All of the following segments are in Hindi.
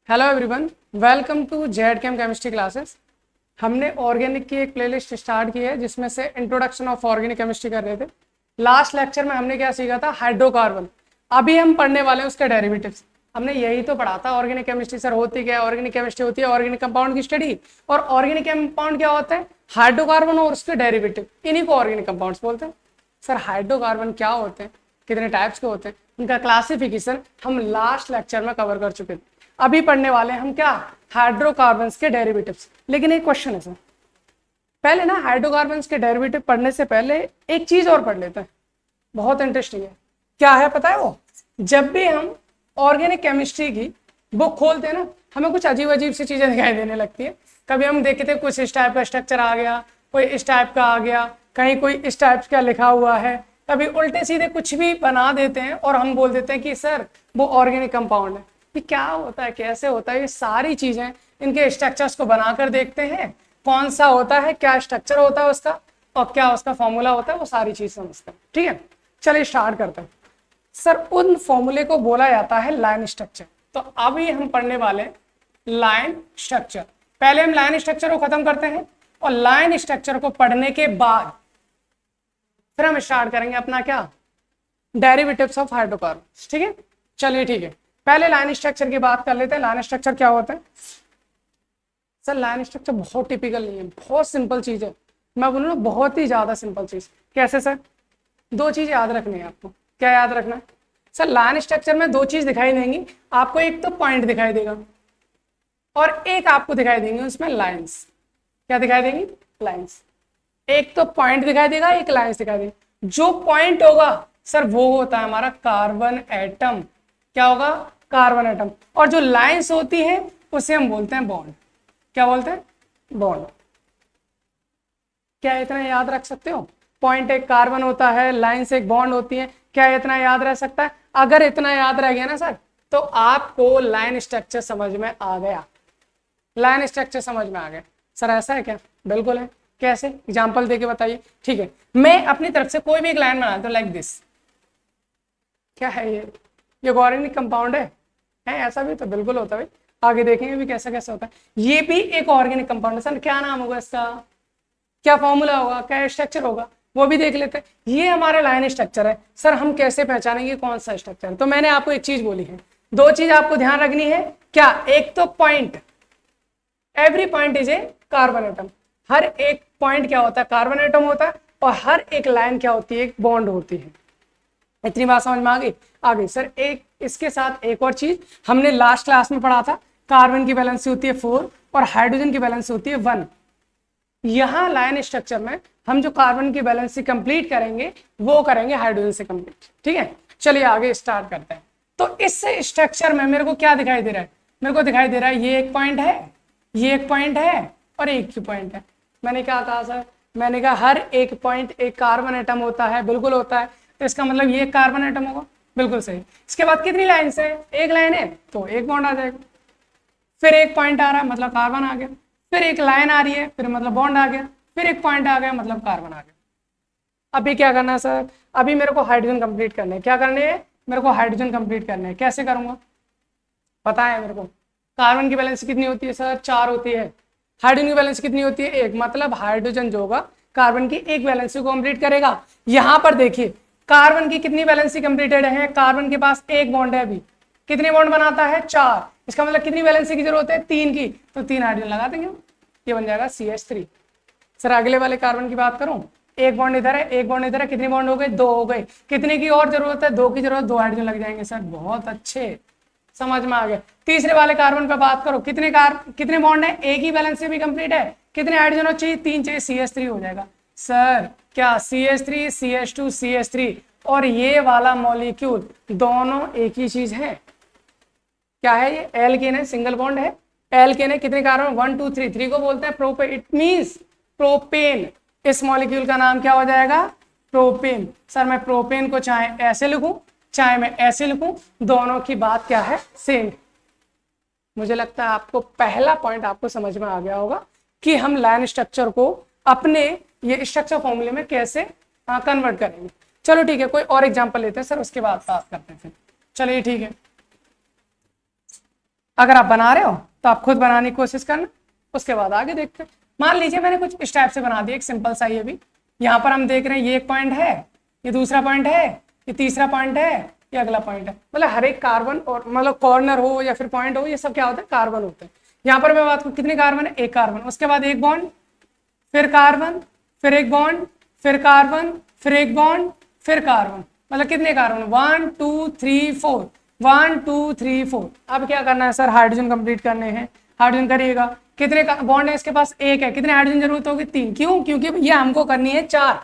Hello everyone, welcome to Z chem chemistry classes. हमने ऑर्गेनिक की एक प्लेलिस्ट स्टार्ट की है जिसमें से इंट्रोडक्शन ऑफ ऑर्गेनिक केमिस्ट्री कर रहे थे। लास्ट लेक्चर में हमने क्या सीखा था? हाइड्रोकार्बन। अभी हम पढ़ने वाले हैं उसके डेरिवेटिव्स। हमने यही तो पढ़ा था ऑर्गेनिक केमिस्ट्री सर होती क्या है। ऑर्गेनिक केमिस्ट्री होती है ऑर्गेनिक कंपाउंड की स्टडी, और ऑर्गेनिक कंपाउंड क्या होता है? हाइड्रोकार्बन और उसके डेरिवेटिव, इन्हीं को ऑर्गेनिक कंपाउंड्स बोलते हैं। सर हाइड्रोकार्बन क्या होते हैं, कितने टाइप्स के होते हैं, उनका क्लासिफिकेशन हम लास्ट लेक्चर में कवर कर चुके थे। अभी पढ़ने वाले हैं हम क्या? हाइड्रोकार्बन्स के डेरिवेटिव्स। लेकिन एक क्वेश्चन है सर, पहले ना हाइड्रोकार्बन्स के डेरिवेटिव पढ़ने से पहले एक चीज और पढ़ लेते हैं, बहुत इंटरेस्टिंग है। क्या है पता है वो? जब भी हम ऑर्गेनिक केमिस्ट्री की बुक खोलते हैं ना, हमें कुछ अजीब अजीब सी चीजें दिखाई देने लगती है। कभी हम देखते हैं कुछ इस टाइप का स्ट्रक्चर आ गया, कोई इस टाइप का आ गया, कहीं कोई इस टाइप का लिखा हुआ है, कभी उल्टे सीधे कुछ भी बना देते हैं और हम बोल देते हैं कि सर वो ऑर्गेनिक कंपाउंड है। ये क्या होता है, कैसे होता है? ये सारी चीजें इनके स्ट्रक्चर्स को बनाकर देखते हैं, कौन सा होता है, क्या स्ट्रक्चर होता है उसका, और क्या उसका फॉर्मूला होता है, वो सारी चीज समझते हैं। ठीक है, चलिए स्टार्ट करते हैं। सर उन फॉर्मूले को बोला जाता है लाइन स्ट्रक्चर। तो अभी हम पढ़ने वाले लाइन स्ट्रक्चर। पहले हम लाइन स्ट्रक्चर को खत्म करते हैं, और लाइन स्ट्रक्चर को पढ़ने के बाद फिर हम स्टार्ट करेंगे अपना क्या? Derivatives of hydrocarbons. ठीक है, चलिए ठीक है, पहले लाइन स्ट्रक्चर की बात कर लेते हैं। लाइन स्ट्रक्चर क्या होता है? सर लाइन स्ट्रक्चर बहुत टिपिकल नहीं है, बहुत सिंपल चीज है। मैं बोलूँ ना, बहुत ही ज्यादा सिंपल चीज। कैसे सर? दो चीज याद रखनी है आपको। क्या याद रखना है? सर लाइन स्ट्रक्चर में दो चीज दिखाई देंगी आपको। एक तो पॉइंट दिखाई देगा और एक आपको दिखाई देंगे उसमें लाइंस। क्या दिखाई देंगी? लाइंस। एक तो पॉइंट दिखाई देगा, एक लाइंस दिखाई देगी। जो पॉइंट होगा सर वो होता है हमारा कार्बन एटम। क्या होगा? Carbon atom. और जो लाइंस होती है उसे हम बोलते हैं बॉन्ड। क्या बोलते हैं? बॉन्ड। क्या इतना याद रख सकते हो? पॉइंट एक कार्बन होता है, लाइंस एक बॉन्ड होती है। क्या इतना याद रह सकता है? अगर इतना याद रह गया ना सर, तो आपको लाइन स्ट्रक्चर समझ में आ गया। लाइन स्ट्रक्चर समझ में आ गया। सर ऐसा है क्या? बिल्कुल है। कैसे? एग्जाम्पल देके बताइए। ठीक है, मैं अपनी तरफ से कोई भी एक लाइन बनाता हूं लाइक दिस। क्या है ये ऑर्गेनिक कंपाउंड है? ऐसा भी तो बिल्कुल होता है भाई। आगे देखेंगे भी कैसा कैसा होता है। ये भी एक ऑर्गेनिक कंपाउंड है। सर क्या नाम होगा इसका, क्या फॉर्मूला होगा, क्या स्ट्रक्चर होगा, वो भी देख लेते हैं। ये हमारा लाइन स्ट्रक्चर है। सर हम कैसे पहचानेंगे कौन सा स्ट्रक्चर है? तो मैंने आपको एक चीज बोली है, दो चीज आपको ध्यान रखनी है। क्या? एक तो point, every point is a carbon atom. हर एक पॉइंट क्या होता है? कार्बन एटम होता है। और हर एक लाइन क्या होती है? एक बॉन्ड होती है। इतनी बात समझ में आ गई? आ गई सर। एक इसके साथ एक और चीज हमने लास्ट क्लास में पढ़ा था, कार्बन की वैलेंसी होती है 4 और हाइड्रोजन की वैलेंसी होती है 1। यहां लाइन स्ट्रक्चर में हम जो कार्बन की वैलेंसी कंप्लीट करेंगे वो करेंगे हाइड्रोजन से कंप्लीट। ठीक है, चलिए आगे स्टार्ट करते हैं। तो इस स्ट्रक्चर में मेरे को क्या दिखाई दे रहा है? मेरे को दिखाई दे रहा है ये एक पॉइंट है, ये एक पॉइंट है, और एक ही पॉइंट है। मैंने क्या कहा सर? मैंने कहा हर एक पॉइंट एक कार्बन एटम होता है। बिल्कुल होता है। तो इसका मतलब ये कार्बन एटम होगा। बिल्कुल सही। इसके बाद कितनी लाइन्स है? एक लाइन है तो एक बॉन्ड आ जाएगा। फिर एक पॉइंट आ रहा है मतलब कार्बन आ गया। फिर एक लाइन आ रही है फिर मतलब बॉन्ड आ गया। फिर एक पॉइंट आ गया मतलब कार्बन आ गया। अभी क्या करना है सर? अभी मेरे को हाइड्रोजन कंप्लीट करने हैं। क्या करने हैं? मेरे को हाइड्रोजन कंप्लीट करने हैं। कैसे करूंगा? पता है मेरे को। कार्बन की वैलेंसी कितनी होती है सर? 4 होती है। हाइड्रोजन की वैलेंसी कितनी होती है? 1। मतलब हाइड्रोजन जो होगा कार्बन की एक वैलेंसी को कंप्लीट करेगा। यहां पर देखिए कार्बन की कितनी वैलेंसी कंप्लीटेड है? कार्बन के पास एक बॉन्ड है। अभी कितने बॉन्ड बनाता है? 4। इसका मतलब कितनी वैलेंसी की जरूरत है? 3 की। तो 3 हाइड्रोजन लगा देंगे, ये बन जाएगा CH3। सर अगले वाले कार्बन की बात करूं, एक बॉन्ड इधर है, एक बॉन्ड इधर है, कितने बॉन्ड हो गए? 2 हो गए। कितने की और जरूरत है? 2 की जरूरत, 2 हाइड्रोजन लग जाएंगे। सर बहुत अच्छे, समझ में आ गया। तीसरे वाले कार्बन पे बात करो, कितने बॉन्ड है? एक ही वैलेंसी भी कंप्लीट है। कितने हाइड्रोजन चाहिए? 3 चाहिए। CH3 हो जाएगा। सर क्या? CH3 CH2 CH3 और ये वाला मॉलिक्यूल दोनों एक ही चीज है। क्या है ये? एल्केन है, सिंगल बॉन्ड है। एल्केन है, कितने कार्बन? 1 2 3। 3 को बोलते हैं प्रोपेन। It means propane. इस मॉलिक्यूल का नाम क्या हो जाएगा? प्रोपेन। सर मैं प्रोपेन को चाहे ऐसे लिखूं चाहे मैं ऐसे लिखूं, दोनों की बात क्या है? सेम। मुझे लगता है आपको पहला पॉइंट आपको समझ में आ गया होगा कि हम लाइन स्ट्रक्चर को अपने ये स्ट्रक्चर फॉर्मूले में कैसे कन्वर्ट करेंगे। चलो ठीक है, कोई और एग्जांपल लेते हैं सर, उसके बाद बात करते हैं फिर। चलिए ठीक है, अगर आप बना रहे हो तो आप खुद बनाने की कोशिश करना, उसके बाद आगे देखते हैं। मान लीजिए मैंने कुछ इस टाइप से बना दिया, एक सिंपल सा ये भी। यहाँ पर हम देख रहे हैं ये एक पॉइंट है, ये दूसरा पॉइंट है, ये तीसरा पॉइंट है, ये अगला पॉइंट है। मतलब हर एक कार्बन और मतलब कॉर्नर हो या फिर पॉइंट हो, ये सब क्या होता है, कार्बन होते हैं। यहाँ पर मैं बात करूँ कितने कार्बन है, एक कार्बन, उसके बाद एक बॉन्ड, फिर कार्बन, फिर एक बॉन्ड, फिर कार्बन, फिर एक बॉन्ड, फिर कार्बन। मतलब कितने कार्बन, 1 2 3 4, 1 2 3 4। अब क्या करना है सर, हाइड्रोजन कंप्लीट करने हैं, हाइड्रोजन करिएगा। कितने बॉन्ड है इसके पास, एक है, कितने हाइड्रोजन जरूरत होगी, 3। क्यों, क्योंकि भैया हमको करनी है 4।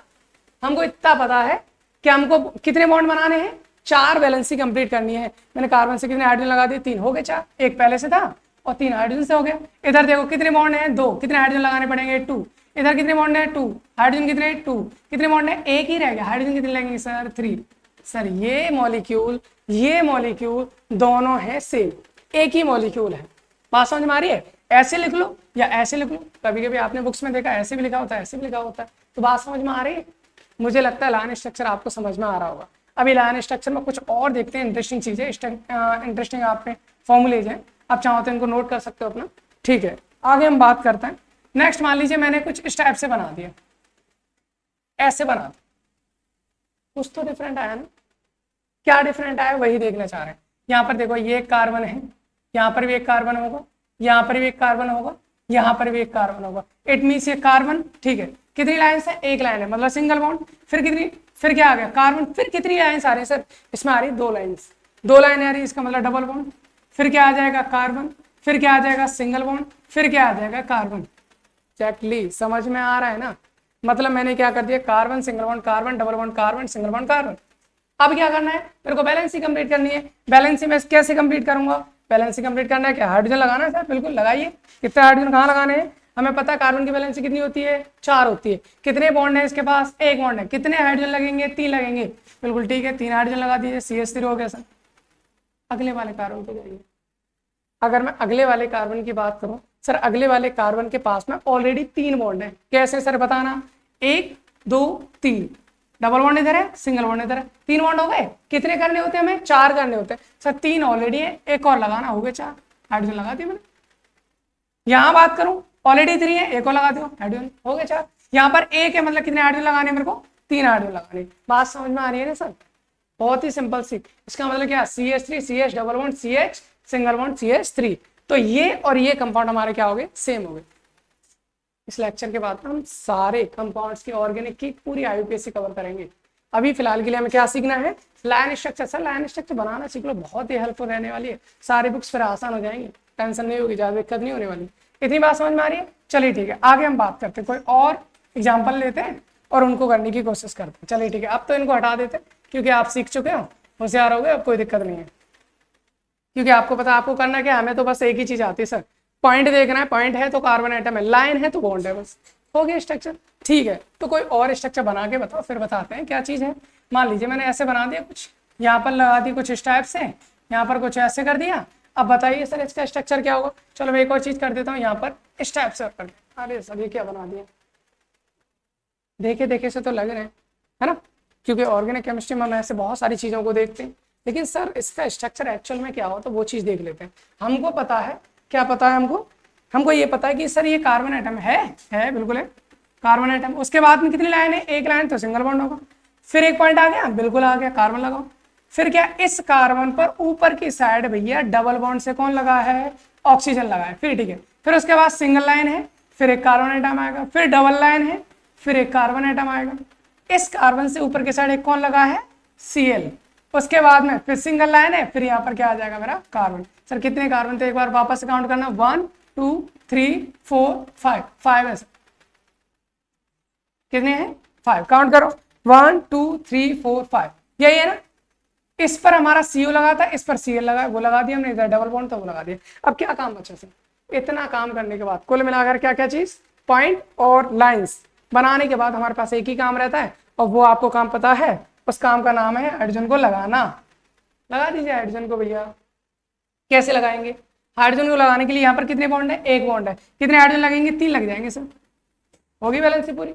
हमको इतना पता है कि हमको कितने बॉन्ड बनाने हैं, 4 वैलेंसी कंप्लीट करनी है। मैंने कार्बन से कितने हाइड्रोजन लगा दिए, 3 हो गए, 4 एक पहले से था और 3 हाइड्रोजन से हो गया। इधर देखो कितने बॉन्ड हैं, 2, कितने हाइड्रोजन लगाने पड़ेंगे, 2। इधर कितने बॉन्ड है, 2, हाइड्रोजन कितने, 2, कितने बॉन्ड है, एक ही रह गया, हाइड्रोजन कितने लगेंगे सर, 3। सर ये मॉलिक्यूल दोनों है सेम, एक ही मॉलिक्यूल है। बात समझ में आ रही है, ऐसे लिख लो या ऐसे लिख लो, कभी कभी आपने बुक्स में देखा ऐसे भी लिखा होता है, ऐसे भी लिखा होता है। तो बात समझ में आ रही है, मुझे लगता है लाइन स्ट्रक्चर आपको समझ में आ रहा होगा। अभी लाइन स्ट्रक्चर में कुछ और देखते हैं, इंटरेस्टिंग चीजें, इंटरेस्टिंग आप में फॉर्मूलेज हैं, आप चाहो तो इनको नोट कर सकते हो अपना, ठीक है। आगे हम बात करते हैं। नेक्स्ट मान लीजिए मैंने कुछ इस टाइप से बना दिया, ऐसे बना दिया, कुछ तो डिफरेंट आया ना, क्या डिफरेंट आया वही देखना चाह रहे हैं। यहाँ पर देखो ये एक कार्बन है, यहाँ पर भी एक कार्बन होगा, यहाँ पर भी एक कार्बन होगा, यहाँ पर भी एक कार्बन होगा। इट मीन्स ये कार्बन, ठीक है। कितनी लाइन्स है, एक लाइन है, मतलब सिंगल बॉन्ड। फिर कितनी, फिर क्या आ गया, कार्बन। फिर कितनी लाइन्स आ रही है सर, इसमें आ रही 2 लाइन्स, 2 लाइनें आ रही है, इसका मतलब डबल बॉन्ड। फिर क्या आ जाएगा, कार्बन। फिर क्या आ जाएगा, सिंगल बॉन्ड। फिर क्या आ जाएगा, कार्बन। एक्जैक्टली, समझ में आ रहा है ना। मतलब मैंने क्या कर दिया, carbon single bond, carbon double bond, carbon single bond, carbon. अब क्या करना है, मेरे को बैलेंसी कंप्लीट करनी है। बैलेंसी में कैसे कंप्लीट करूंगा, बैलेंसी कंप्लीट करना है क्या, हाइड्रोजन लगाना है सर, बिल्कुल लगाइए। कितने हाइड्रोजन कहाँ लगाने हैं, हमें पता है कार्बन की बैलेंसी कितनी होती है, 4 होती है। कितने बॉन्ड है इसके पास, एक बॉन्ड है। कितने हाइड्रोजन लगेंगे, 3 लगेंगे, बिल्कुल ठीक है, 3 हाइड्रोजन लगा दीजिए, CH3 हो गया सर। अगले वाले कार्बन पे जाइए। अगर मैं अगले वाले कार्बन की बात करूं सर, अगले वाले कार्बन के पास में ऑलरेडी 3 बॉन्ड है। कैसे सर बताना, 1 2 3, डबल बॉन्ड इधर है, सिंगल बॉन्ड इधर है, 3 बॉन्ड हो गए। कितने करने होते हैं हमें, 4 करने होते हैं सर। 3 ऑलरेडी है, एक और लगाना, हो गए 4 हाइड्रोजन लगा दिया मैंने। यहाँ बात करूं ऑलरेडी 3 है, एक और लगा दो, हाइड्रोजन हो गए 4। यहाँ पर 1 है, मतलब कितने हाइड्रोजन लगाने मेरे को, 3 हाइड्रोजन लगाने। बात समझ में आ रही है ना सर, बहुत ही सिंपल सी। इसका मतलब क्या, CH3 CH double bond CH single bond CH3। तो ये और ये कंपाउंड हमारे क्या हो गए, सेम हो गए। इस लेक्चर के बाद हम सारे कंपाउंड्स की ऑर्गेनिक की पूरी IUPAC कवर करेंगे। अभी फिलहाल के लिए हमें क्या सीखना है, line structure. Sir line structure बनाना सीख लो, बहुत ही हेल्पफुल रहने वाली है। सारी बुक्स फिर आसान हो जाएंगी, टेंशन नहीं होगी, ज्यादा दिक्कत नहीं होने वाली। इतनी बात समझ में आ रही है, चलिए ठीक है। आगे हम बात करते हैं, कोई और एग्जाम्पल लेते हैं और उनको करने की कोशिश करते हैं। चलिए ठीक है, अब तो इनको हटा देते हैं क्योंकि आप सीख चुके हो, होशियार हो गए, अब कोई दिक्कत नहीं है। क्योंकि आपको पता आपको करना क्या, हमें तो बस एक ही चीज आती है सर, पॉइंट देखना है, पॉइंट है तो कार्बन एटम है, लाइन है तो बॉन्ड है, बस हो गया स्ट्रक्चर। ठीक है, तो कोई और स्ट्रक्चर बना के बताओ, फिर बताते हैं क्या चीज है। मान लीजिए मैंने ऐसे बना दिया, कुछ यहाँ पर लगा दी, कुछ इस टाइप से, यहाँ पर कुछ ऐसे कर दिया। अब बताइए सर इसका स्ट्रक्चर क्या होगा। चलो मैं एक और चीज कर देता हूँ, यहाँ पर इस टाइप से कर दिया। अरे सर ये क्या बना दिया, देखे देखे से तो लग रहे हैं, है ना, क्योंकि ऑर्गेनिक केमिस्ट्री में हम ऐसे बहुत सारी चीजों को देखते हैं, लेकिन सर इसका स्ट्रक्चर एक्चुअल में क्या हो तो वो चीज देख लेते हैं। हमको पता है, क्या पता है हमको ये पता है कि सर ये कार्बन एटम है बिल्कुल है कार्बन एटम। उसके बाद में कितनी लाइन है, एक लाइन तो सिंगल बॉन्ड होगा। फिर एक पॉइंट आ गया, बिल्कुल आ गया, कार्बन लगाओ। फिर क्या, इस कार्बन पर ऊपर की साइड भैया डबल बॉन्ड से कौन लगा है, ऑक्सीजन लगा है। फिर ठीक है, फिर उसके बाद सिंगल लाइन है, फिर एक कार्बन एटम आएगा, फिर डबल लाइन है, फिर एक कार्बन एटम आएगा। इस कार्बन से ऊपर की साइड एक कौन लगा है, Cl। उसके बाद में फिर सिंगल लाइन है, फिर यहाँ पर क्या आ जाएगा मेरा कार्बन। सर कितने कार्बन थे, एक बार वापस से काउंट करना, 1 2 3 4 5, 5 है सर। कितने हैं, 5, काउंट करो, 1 2 3 4 5, यही है ना। इस पर हमारा CO लगा था, इस पर Cl लगा, वो लगा दिया हमने, इधर डबल बॉन्ड था वो लगा दिया। अब क्या काम बचा सर, इतना काम करने के बाद कुल मिलाकर क्या क्या चीज, पॉइंट और लाइंस बनाने के बाद हमारे पास एक ही काम रहता है, और वो आपको काम पता है, उस काम का नाम है हाइड्रोजन को लगाना। लगा दीजिए हाइड्रोजन को भैया। कैसे लगाएंगे, हाइड्रोजन को लगाने के लिए यहाँ पर कितने बॉन्ड है, एक बॉन्ड है। कितने हाइड्रोजन लगेंगे, 3 लग जाएंगे सर, होगी बैलेंस पूरी।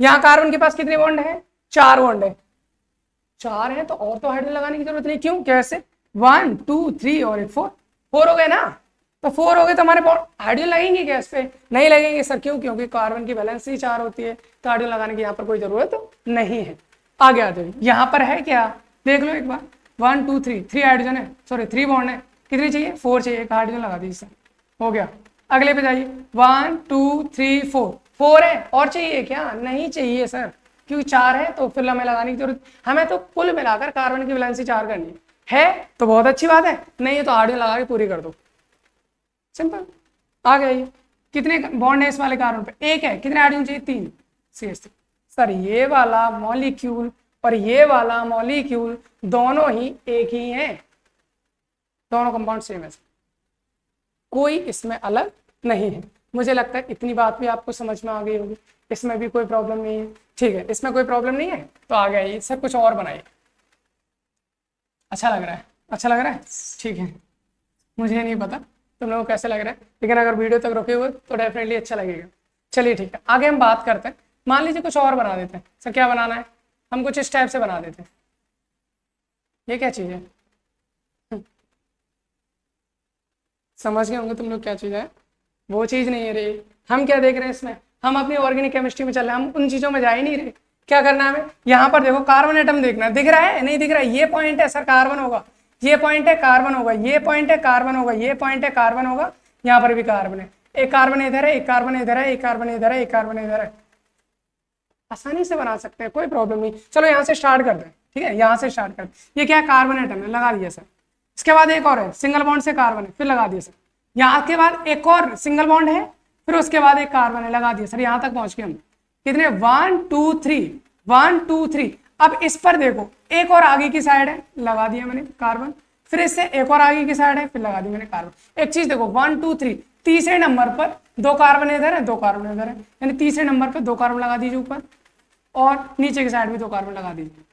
यहाँ कार्बन के पास कितने बॉन्ड है, 4 बॉन्ड है, 4 है तो और तो हाइड्रोजन लगाने की जरूरत नहीं। क्यों, कैसे, 1 2 3 और एक 4 हो गए ना। तो 4 हो गए तो हमारे हाइड्रोजन लगेंगे क्या इस पे? नहीं लगेंगे सर। क्यों? क्योंकि कार्बन की वैलेंसी 4 होती है, तो हाइड्रोजन लगाने की यहाँ पर कोई जरूरत नहीं है। आगे आ जाइए, यहाँ पर है क्या देख लो एक बार। 1 2 3 हाइड्रोजन है, सॉरी 3 बॉन्ड है। कितनी चाहिए? 4 चाहिए, एक हाइड्रोजन लगा दीजिए, हो गया। अगले पे जाइए, 1 2 3 4 है, और चाहिए क्या? नहीं चाहिए सर, क्योंकि 4 है तो फिर हमें लगाने की जरूरत, हमें तो कुल मिलाकर कार्बन की वैलेंसी 4 करनी है तो बहुत अच्छी बात है, नहीं है तो हाइड्रोजन लगा के पूरी कर दो, सिंपल। आ गया। कितने बॉन्ड है इस वाले कार्बन पे? एक है। कितने हाइड्रोजन चाहिए? 3 CH3। सर ये वाला मॉलिक्यूल और ये वाला मॉलिक्यूल दोनों ही एक ही हैं, दोनों कंपाउंड सेम है, कोई इसमें अलग नहीं है। मुझे लगता है इतनी बात भी आपको समझ में आ गई होगी, इसमें भी कोई प्रॉब्लम नहीं है। ठीक है, इसमें कोई प्रॉब्लम नहीं है तो आ गया। इससे कुछ और बनाइए। अच्छा लग रहा है? अच्छा लग रहा है, ठीक है। मुझे नहीं पता तुम लोगों को कैसे लग रहा है, लेकिन अगर वीडियो तक रुके हुए तो डेफिनेटली अच्छा लगेगा। चलिए ठीक है, आगे हम बात करते हैं। मान लीजिए कुछ और बना देते हैं। सर क्या बनाना है? हम कुछ इस टाइप से बना देते हैं। ये क्या चीज़ है? समझ गए होंगे तुम लोग क्या चीज़ है। वो चीज़ नहीं है रे। हम क्या देख रहे हैं इसमें? हम अपनी ऑर्गेनिक केमिस्ट्री में चल रहे हैं, हम उन चीज़ों में जा ही नहीं रहे। क्या करना है हमें? यहाँ पर देखो, कार्बन एटम देखना है। दिख रहा है? नहीं दिख रहा है। ये पॉइंट है सर, कार्बन होगा। ये पॉइंट है, कार्बन होगा। ये पॉइंट है, कार्बन होगा। ये पॉइंट है, कार्बन होगा। यहाँ पर भी कार्बन है। एक कार्बन इधर है, एक कार्बन इधर है, एक कार्बन इधर है, एक कार्बन इधर है। आसानी से बना सकते हैं, कोई प्रॉब्लम नहीं। चलो यहाँ से स्टार्ट करते हैं, ठीक है? यहाँ से स्टार्ट करते हैं। ये क्या है? कार्बन एटम है, लगा दिया सर। इसके बाद एक और है, सिंगल बॉन्ड से कार्बन है, फिर लगा दिया सर। यहाँ के बाद एक और सिंगल बॉन्ड है, फिर उसके बाद एक कार्बन है, लगा दिया सर। यहाँ तक पहुंच गए हम। कितने? 1 2 3 1 2 3। अब इस पर देखो, एक और आगे की साइड है, लगा दिया मैंने कार्बन। फिर इससे एक और आगे की साइड है, फिर लगा दी मैंने कार्बन। एक चीज देखो, 1 2 3, तीसरे नंबर पर 2 कार्बन इधर है, 2 कार्बन इधर है, यानी तीसरे नंबर पर 2 कार्बन लगा दीजिए ऊपर, और नीचे की साइड में 2 कार्बन लगा दीजिए।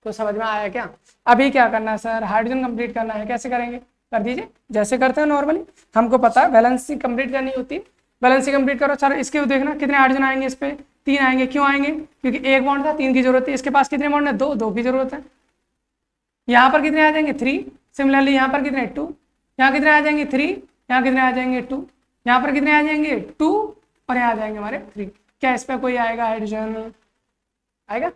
तो समझ में आया क्या? अभी क्या करना है सर? हाइड्रोजन कंप्लीट करना है। कैसे करेंगे? कर दीजिए जैसे करते हैं नॉर्मली। हमको पता है वैलेंसी कंप्लीट करनी होती है। वैलेंसी कंप्लीट करो सर। इसके देखना कितने हाइड्रोजन आएंगे इस पे? 3 आएंगे। क्यों आएंगे? क्योंकि एक बॉन्ड था, 3 की जरूरत है। इसके पास कितने बॉन्ड है? 2 की जरूरत है। यहाँ पर कितने आ जाएंगे? 3। सिमिलरली यहाँ पर कितने? 2। यहाँ कितने आ जाएंगे? 3। यहाँ कितने आ जाएंगे? 2। यहाँ पर कितने आ जाएंगे? 2, और यहाँ आ जाएंगे हमारे 3। क्या इस पर कोई आएगा हाइड्रोजन? आएगा?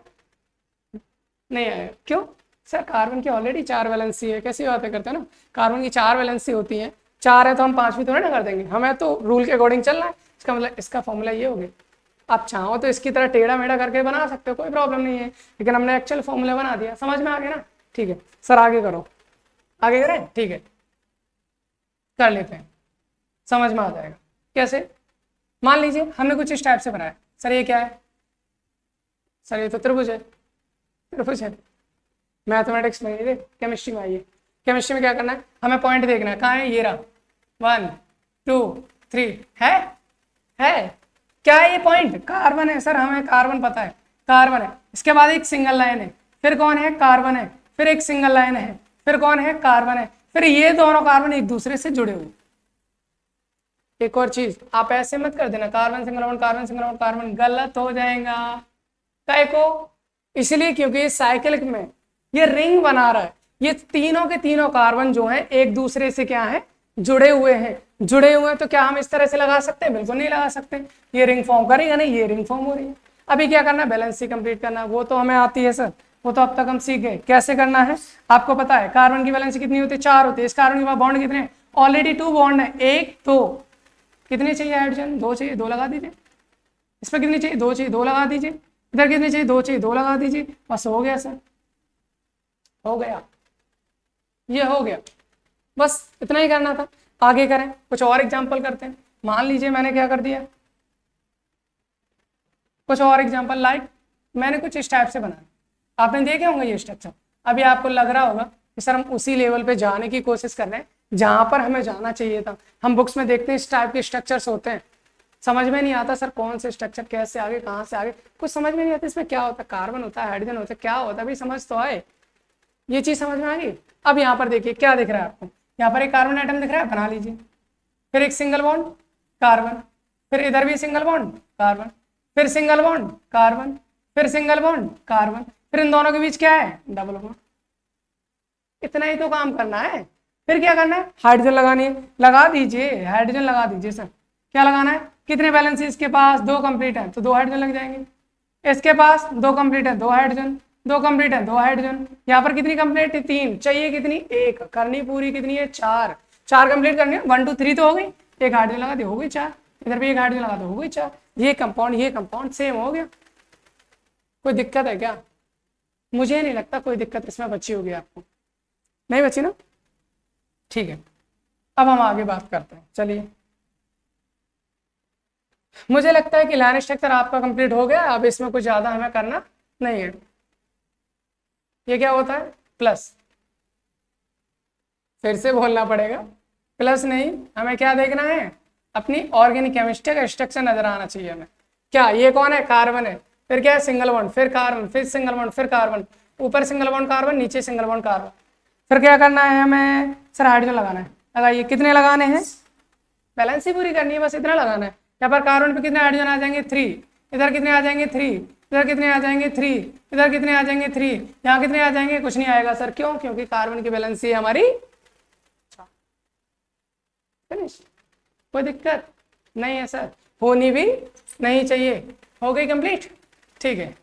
नहीं आएगा। क्यों सर? कार्बन की ऑलरेडी 4 वैलेंसी है। कैसी बातें करते हैं ना, कार्बन की 4 वैलेंसी होती है। 4 है तो हम 5 भी थोड़ा ना कर देंगे, हमें तो रूल के अकॉर्डिंग चलना है। इसका मतलब इसका फॉर्मूला ये हो गया। आप चाहो तो इसकी तरह टेढ़ा मेढ़ा करके बना सकते हो, कोई प्रॉब्लम नहीं है, लेकिन हमने एक्चुअल फॉर्मूला बना दिया। समझ में आ गया ना? ठीक है सर, आगे करो। आगे करें? ठीक है, कर लेते हैं, समझ में आ जाएगा। कैसे? मान लीजिए हमने कुछ इस टाइप से बनाया। सर ये क्या है? सर ये तो त्रिभुज है। त्रिभुज है, मैथमेटिक्स में आइए, केमिस्ट्री में आइए। केमिस्ट्री में क्या करना है? हमें पॉइंट देखना है। कहाँ है? ये रहा, 1 2 3 है क्या है ये पॉइंट? कार्बन है सर, हमें कार्बन पता है, कार्बन है। इसके बाद एक सिंगल लाइन है, फिर कौन है? कार्बन है, फिर एक सिंगल लाइन है, फिर कौन है? कार्बन है, फिर ये दोनों कार्बन एक दूसरे से जुड़े हुए। एक और चीज, आप ऐसे मत कर देना carbon single bond carbon single bond carbon, गलत हो जाएगा। काय को? इसलिए क्योंकि इस साइकिल में ये रिंग बना रहा है। ये तीनों के तीनों कार्बन जो हैं एक दूसरे से क्या है? जुड़े हुए हैं। जुड़े हुए हैं तो क्या हम इस तरह से लगा सकते हैं? बिल्कुल नहीं लगा सकते। ये रिंग फॉर्म करेगा नहीं, ये रिंग फॉर्म हो रही है। अभी क्या करना है? बैलेंस कंप्लीट करना है। वो तो हमें आती है सर, वो तो अब तक हम सीख गए कैसे करना है। आपको पता है कार्बन की वैलेंसी कितनी होती है? 4 होती है। इस कार्बन के पास बॉन्ड कितने? ऑलरेडी 2 बॉन्ड है, 1 2। कितने चाहिए हाइड्रोजन? 2 चाहिए, 2 लगा दीजिए। इसमें कितनी चाहिए? 2 चाहिए, 2 लगा दीजिए। इधर कितने चाहिए? 2 चाहिए, 2 लगा दीजिए। बस हो गया सर, हो गया, ये हो गया। बस इतना ही करना था। आगे करें, कुछ और एग्जांपल करते हैं। मान लीजिए मैंने क्या कर दिया, कुछ और एग्जांपल लाइक मैंने कुछ इस टाइप से बनाया। आपने देखे होंगे ये स्ट्रक्चर। अभी आपको लग रहा होगा कि सर हम उसी लेवल पे जाने की कोशिश कर रहे हैं जहां पर हमें जाना चाहिए था। हम बुक्स में देखते हैं इस टाइप के स्ट्रक्चर्स होते हैं, समझ में नहीं आता सर कौन से स्ट्रक्चर कैसे आगे कहाँ से आगे, कुछ समझ में नहीं आता। इसमें क्या होता है? कार्बन होता है, हाइड्रोजन होता है, क्या होता है? अभी समझ तो आए, ये चीज समझ में आ गई। अब यहाँ पर देखिए क्या दिख रहा है आपको? यहाँ पर एक कार्बन एटम दिख रहा है, बना लीजिए। फिर एक सिंगल बॉन्ड कार्बन, फिर इधर भी सिंगल बॉन्ड कार्बन, फिर सिंगल बॉन्ड कार्बन, फिर सिंगल बॉन्ड कार्बन, फिर इन दोनों के बीच क्या है? Double bond. इतना ही तो काम करना है। फिर क्या करना है, हाइड्रोजन लगानी है, लगा दीजिए, हाइड्रोजन लगा दीजिए सर। क्या लगाना है, कितने बैलेंस इसके पास, 2 कंप्लीट है तो 2 हाइड्रोजन लग जाएंगे। इसके पास 2 कंप्लीट है, 2 हाइड्रोजन, 2 कंप्लीट है, 2 हाइड्रोजन। यहाँ पर कितनी कंप्लीट है, 3 चाहिए, कितनी, 1 करनी पूरी, कितनी है, 4, 4 कंप्लीट करनी है, 1 2 3 तो हो गई, एक हाइड्रोजन लगा दी, हो गई 4, इधर भी एक हाइड्रोजन लगा दो, हो गई 4। ये कंपाउंड सेम हो गया। कोई दिक्कत है क्या, मुझे नहीं लगता कोई दिक्कत इसमें बची होगी, आपको नहीं बची ना, ठीक है। अब हम आगे बात करते हैं, चलिए। मुझे लगता है कि लाइन स्ट्रक्चर आपका कंप्लीट हो गया, अब इसमें कुछ ज़्यादा हमें करना नहीं है। ये क्या होता है, प्लस, फिर से बोलना पड़ेगा, प्लस नहीं, हमें क्या देखना है, अपनी ऑर्गेनिक केमिस्ट्री का स्ट्रक्चर नजर आना चाहिए हमें। क्या ये कौन है, कार्बन है, फिर क्या है, सिंगल बॉन्ड, फिर कार्बन, फिर सिंगल बॉन्ड, फिर कार्बन, ऊपर सिंगल बॉन्ड कार्बन, नीचे सिंगल बॉन्ड कार्बन। फिर क्या करना है हमें, सर हाइड्रोजन लगाना है, लगाइए, कितने लगाने हैं, बैलेंस ही पूरी करनी है, बस इतना लगाना है। यहाँ पर कार्बन पे कितने हाइड्रोजन आ जाएंगे, 3, इधर कितने आ जाएंगे, 3, इधर कितने आ जाएंगे, 3, इधर कितने आ जाएंगे, 3, यहाँ कितने आ जाएंगे, कुछ नहीं आएगा सर, क्यों, क्योंकि कार्बन की बैलेंस ही हमारी, फिनिश, कोई दिक्कत नहीं है सर, होनी भी नहीं चाहिए, हो गई कंप्लीट, ठीक है।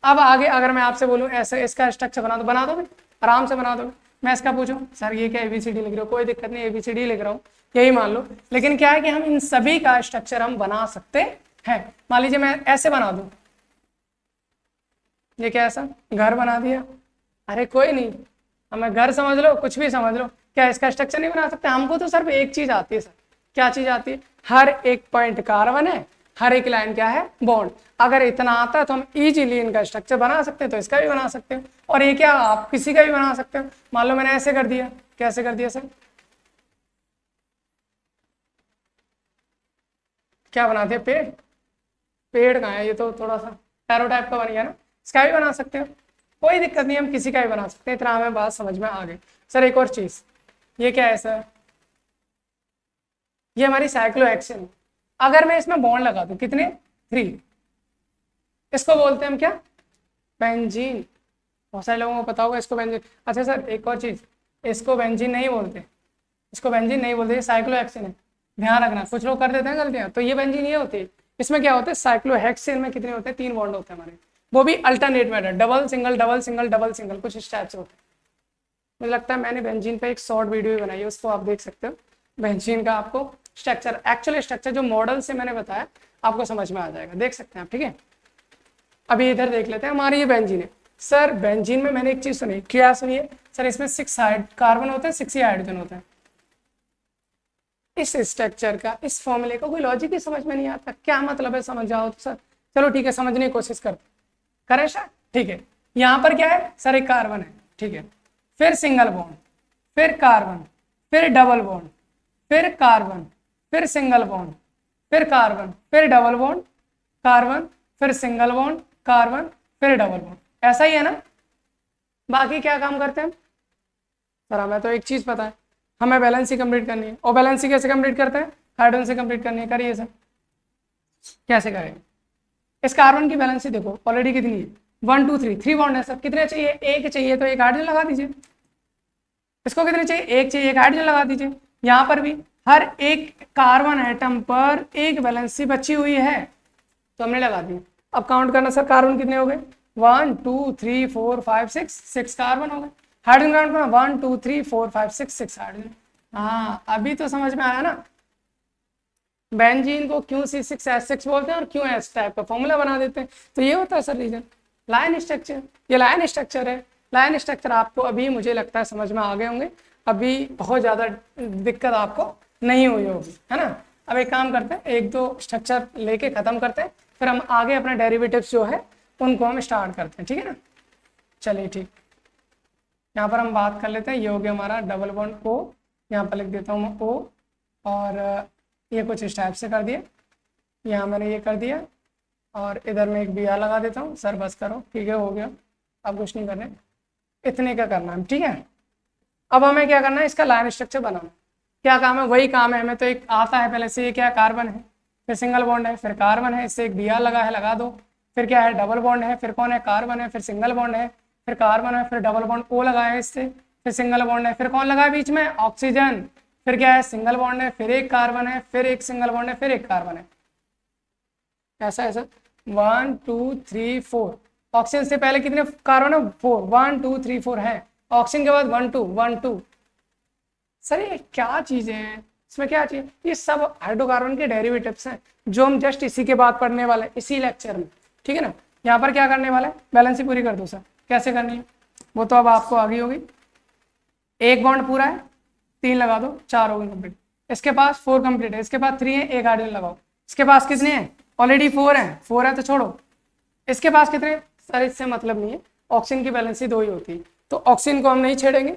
अब आगे अगर मैं आपसे बोलूँ ऐसे इसका स्ट्रक्चर बना दोगे, आराम से बना दोगे। मैं इसका पूछूं, सर ये क्या ABCD लिख रहे हो, कोई दिक्कत नहीं, ABCD लिख रहा हूँ, यही मान लो। लेकिन क्या है कि हम इन सभी का स्ट्रक्चर हम बना सकते हैं। मान लीजिए मैं ऐसे बना दूं, ये क्या, ऐसा घर बना दिया, अरे कोई नहीं, हमें घर समझ लो, कुछ भी समझ लो, क्या इसका स्ट्रक्चर नहीं बना सकते, हमको तो सिर्फ एक चीज आती है सर, क्या चीज आती है, हर एक पॉइंट कार्बन है, हर एक लाइन क्या है, बॉन्ड। अगर इतना आता है तो हम इजीली इनका स्ट्रक्चर बना सकते हैं, तो इसका भी बना सकते हो, और ये क्या, आप किसी का भी बना सकते हो। मान लो मैंने ऐसे कर दिया, कैसे कर दिया सर, क्या बना दिया, पेड़, पेड़ कहाँ है, ये तो थोड़ा सा एरो टाइप का बन गया ना, इसका भी बना सकते हो, कोई दिक्कत नहीं, हम किसी का भी बना सकते हैं, इतना हमें बात समझ में आ गई। सर एक और चीज, ये क्या है सर, ये हमारी साइक्लोहेक्सेन, अगर मैं इसमें बॉन्ड लगा दूं, कितने, 3, इसको बोलते हैं हम क्या, बेंजीन। बहुत सारे लोगों को पता होगा इसको बेंजीन। अच्छा सर एक और चीज, इसको बेंजीन नहीं बोलते, इसको बेंजीन नहीं बोलते, साइक्लोहेक्सेन है, ध्यान रखना, कुछ लोग कर देते हैं गलतियां, तो ये बेंजीन ये होती है। इसमें क्या होता है, साइक्लोहेक्सेन में कितने होते हैं, 3 बॉन्ड होते हैं हमारे, वो भी alternate method, double single double single double single, कुछ इस टाइप से होते हैं। मुझे लगता है मैंने बेंजीन पे एक शॉर्ट वीडियो भी बनाई है, उसको आप देख सकते हो, बेंजीन का आपको स्ट्रक्चर, एक्चुअल स्ट्रक्चर जो मॉडल से मैंने बताया आपको समझ में आ जाएगा, देख सकते हैं आप, ठीक है। अभी इधर देख लेते हैं, हमारी ये बेंजीन है सर, बेंजीन में मैंने एक चीज सुनी, क्या सुनिए सर, इसमें 6 कार्बन होते हैं, 6 ही हाइड्रोजन होते हैं। इस स्ट्रक्चर का, इस फॉर्मूले का कोई लॉजिक ही समझ में नहीं आता, क्या मतलब है, समझ जाओ तो सर, चलो ठीक है, समझने की कोशिश करते करें सर, ठीक है। यहाँ पर क्या है सर, एक कार्बन है, ठीक है, फिर सिंगल बॉन्ड, फिर कार्बन, फिर डबल बॉन्ड, फिर कार्बन, फिर सिंगल बॉन्ड, फिर कार्बन, फिर डबल बॉन्ड, कार्बन, फिर सिंगल बॉन्ड, कार्बन, फिर डबल बॉन्ड, ऐसा ही है ना। बाकी क्या काम करते हैं सर, हमें तो एक चीज पता है, हमें बैलेंसी कंप्लीट करनी है, और बैलेंसी कैसे कंप्लीट करते हैं, हाइड्रोजन से कंप्लीट करनी है, करिए सर, कैसे करेंगे। इस कार्बन की बैलेंसी देखो ऑलरेडी कितनी है, 1 2 3, 3 बॉन्ड है सर, कितने चाहिए, एक चाहिए, तो एक हाइड्रोजन लगा दीजिए। इसको कितने चाहिए, एक चाहिए, एक हाइड्रोजन लगा दीजिए। यहाँ पर भी हर एक कार्बन एटम पर एक बैलेंसी बची हुई है, तो हमने लगा दी। अब काउंट करना सर, कार्बन कितने हो गए, 1 2 3 4 5 6 कार्बन हो गए। हाइड्रोजन काउंट करना, 1 2 3 4 5 6 हाइड्रोजन। हाँ अभी तो समझ में आया ना, बेंजीन को क्यों C6H6 बोलते हैं और क्यों एस टाइप का फॉर्मूला बना देते हैं, तो ये होता है सर रीजन। लाइन स्ट्रक्चर, ये लाइन स्ट्रक्चर है, लाइन स्ट्रक्चर आपको अभी मुझे लगता है समझ में आ गए होंगे, अभी बहुत ज़्यादा दिक्कत आपको नहीं हुई होगी, है ना। अब एक काम करते हैं, एक दो स्ट्रक्चर लेके ख़त्म करते हैं, फिर हम आगे अपना डेरिवेटिव्स जो है उनको हम स्टार्ट करते हैं, ठीक है ना। चलिए ठीक, यहाँ पर हम बात कर लेते हैं, ये हो गया हमारा डबल बॉन्ड O, यहाँ पर लिख देता हूँ मैं O, और ये कुछ इस टाइप से कर दिया, यहाँ मैंने ये कर दिया, और इधर मैं एक BR लगा देता हूँ। सर बस करो, ठीक है हो गया, अब कुछ नहीं करना, इतने का करना है, ठीक है। अब हमें क्या करना है, इसका लाइन स्ट्रक्चर बनाना। क्या काम है, वही काम है, हमें तो एक आता है पहले से, ये क्या कार्बन है, फिर सिंगल बॉन्ड है, फिर कार्बन है, इससे एक BR लगा है, लगा दो, फिर क्या है डबल बॉन्ड है, फिर कौन है कार्बन है, फिर सिंगल बॉन्ड है, फिर कार्बन है, फिर डबल बॉन्ड O लगा है इससे, फिर सिंगल बॉन्ड है, फिर कौन लगा है बीच में, ऑक्सीजन, फिर क्या है, सिंगल बॉन्ड है, फिर एक कार्बन है, फिर एक सिंगल बॉन्ड है, फिर एक कार्बन है, ऐसा ऐसा 1 2 3 4। ऑक्सीजन से पहले कितने कार्बन है, 4, 1 2 3 4 है। ऑक्सीजन के बाद 1 2 1 2। सर ये क्या चीजें हैं, इसमें क्या चीज, ये सब हाइड्रोकार्बन के डेरिवेटिव्स हैं जो हम जस्ट इसी के बाद पढ़ने वाले इसी लेक्चर में, ठीक है ना। यहाँ पर क्या करने वाला है, बैलेंस ही पूरी कर दो सर, कैसे करनी है वो तो अब आपको आ गई होगी। एक बॉन्ड पूरा है, 3 लगा दो, 4 हो गए कंप्लीट। इसके पास 4 कंप्लीट है, इसके पास 3 है, एक हाइड्रोजन लगाओ। इसके पास कितने हैं, ऑलरेडी 4 है, 4 है तो छोड़ो। इसके पास कितने, सर इससे मतलब नहीं है, ऑक्सीजन की बैलेंसी 2 ही होती है तो ऑक्सीजन को हम नहीं छेड़ेंगे,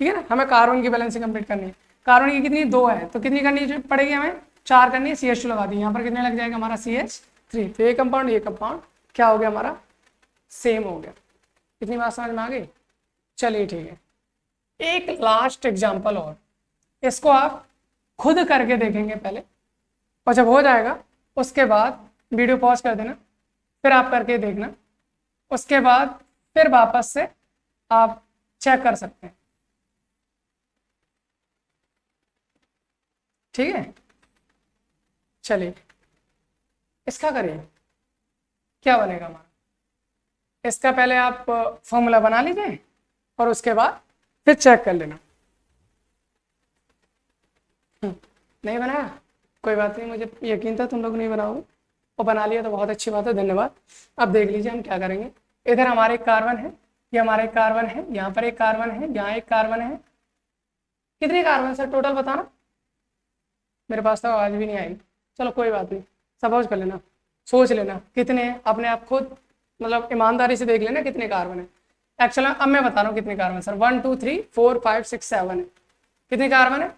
ठीक है ना। हमें कार्बन की बैलेंसी कंप्लीट करनी है। कार्बन की कितनी, 2 है तो कितनी करनी पड़ेगी हमें, 4 करनी है। CH2 लगा दी, यहाँ पर कितने लग जाएगा हमारा CH3। तो ये कंपाउंड क्या हो गया हमारा, सेम हो गया। कितनी बात समझ में आ गई, चलिए ठीक है। एक लास्ट एग्जाम्पल और, इसको आप खुद करके देखेंगे पहले, और जब हो जाएगा उसके बाद वीडियो पॉज कर देना, फिर आप करके देखना, उसके बाद फिर वापस से आप चेक कर सकते हैं, ठीक है। चलिए इसका करिए, क्या बनेगा हमारा, इसका पहले आप फॉर्मूला बना लीजिए और उसके बाद फिर चेक कर लेना। नहीं बनाया कोई बात नहीं, मुझे यकीन था तुम लोग नहीं बनाओगे, और बना लिया तो बहुत अच्छी बात है, धन्यवाद। अब देख लीजिए हम क्या करेंगे। इधर हमारे एक कार्बन है, ये हमारा एक कार्बन है, यहाँ पर एक कार्बन है, यहाँ एक कार्बन है। कितने कार्बन सर टोटल बताना, मेरे पास तो आवाज भी नहीं आएगी, चलो कोई बात नहीं, सपोज कर लेना, सोच लेना कितने हैं, अपने आप खुद मतलब ईमानदारी से देख लेना कितने कार्बन है। एक्चुअली अब मैं बता रहा हूँ कितने कार्बन सर, 1 2 3 4 5 6 7 है। कितने कार्बन है,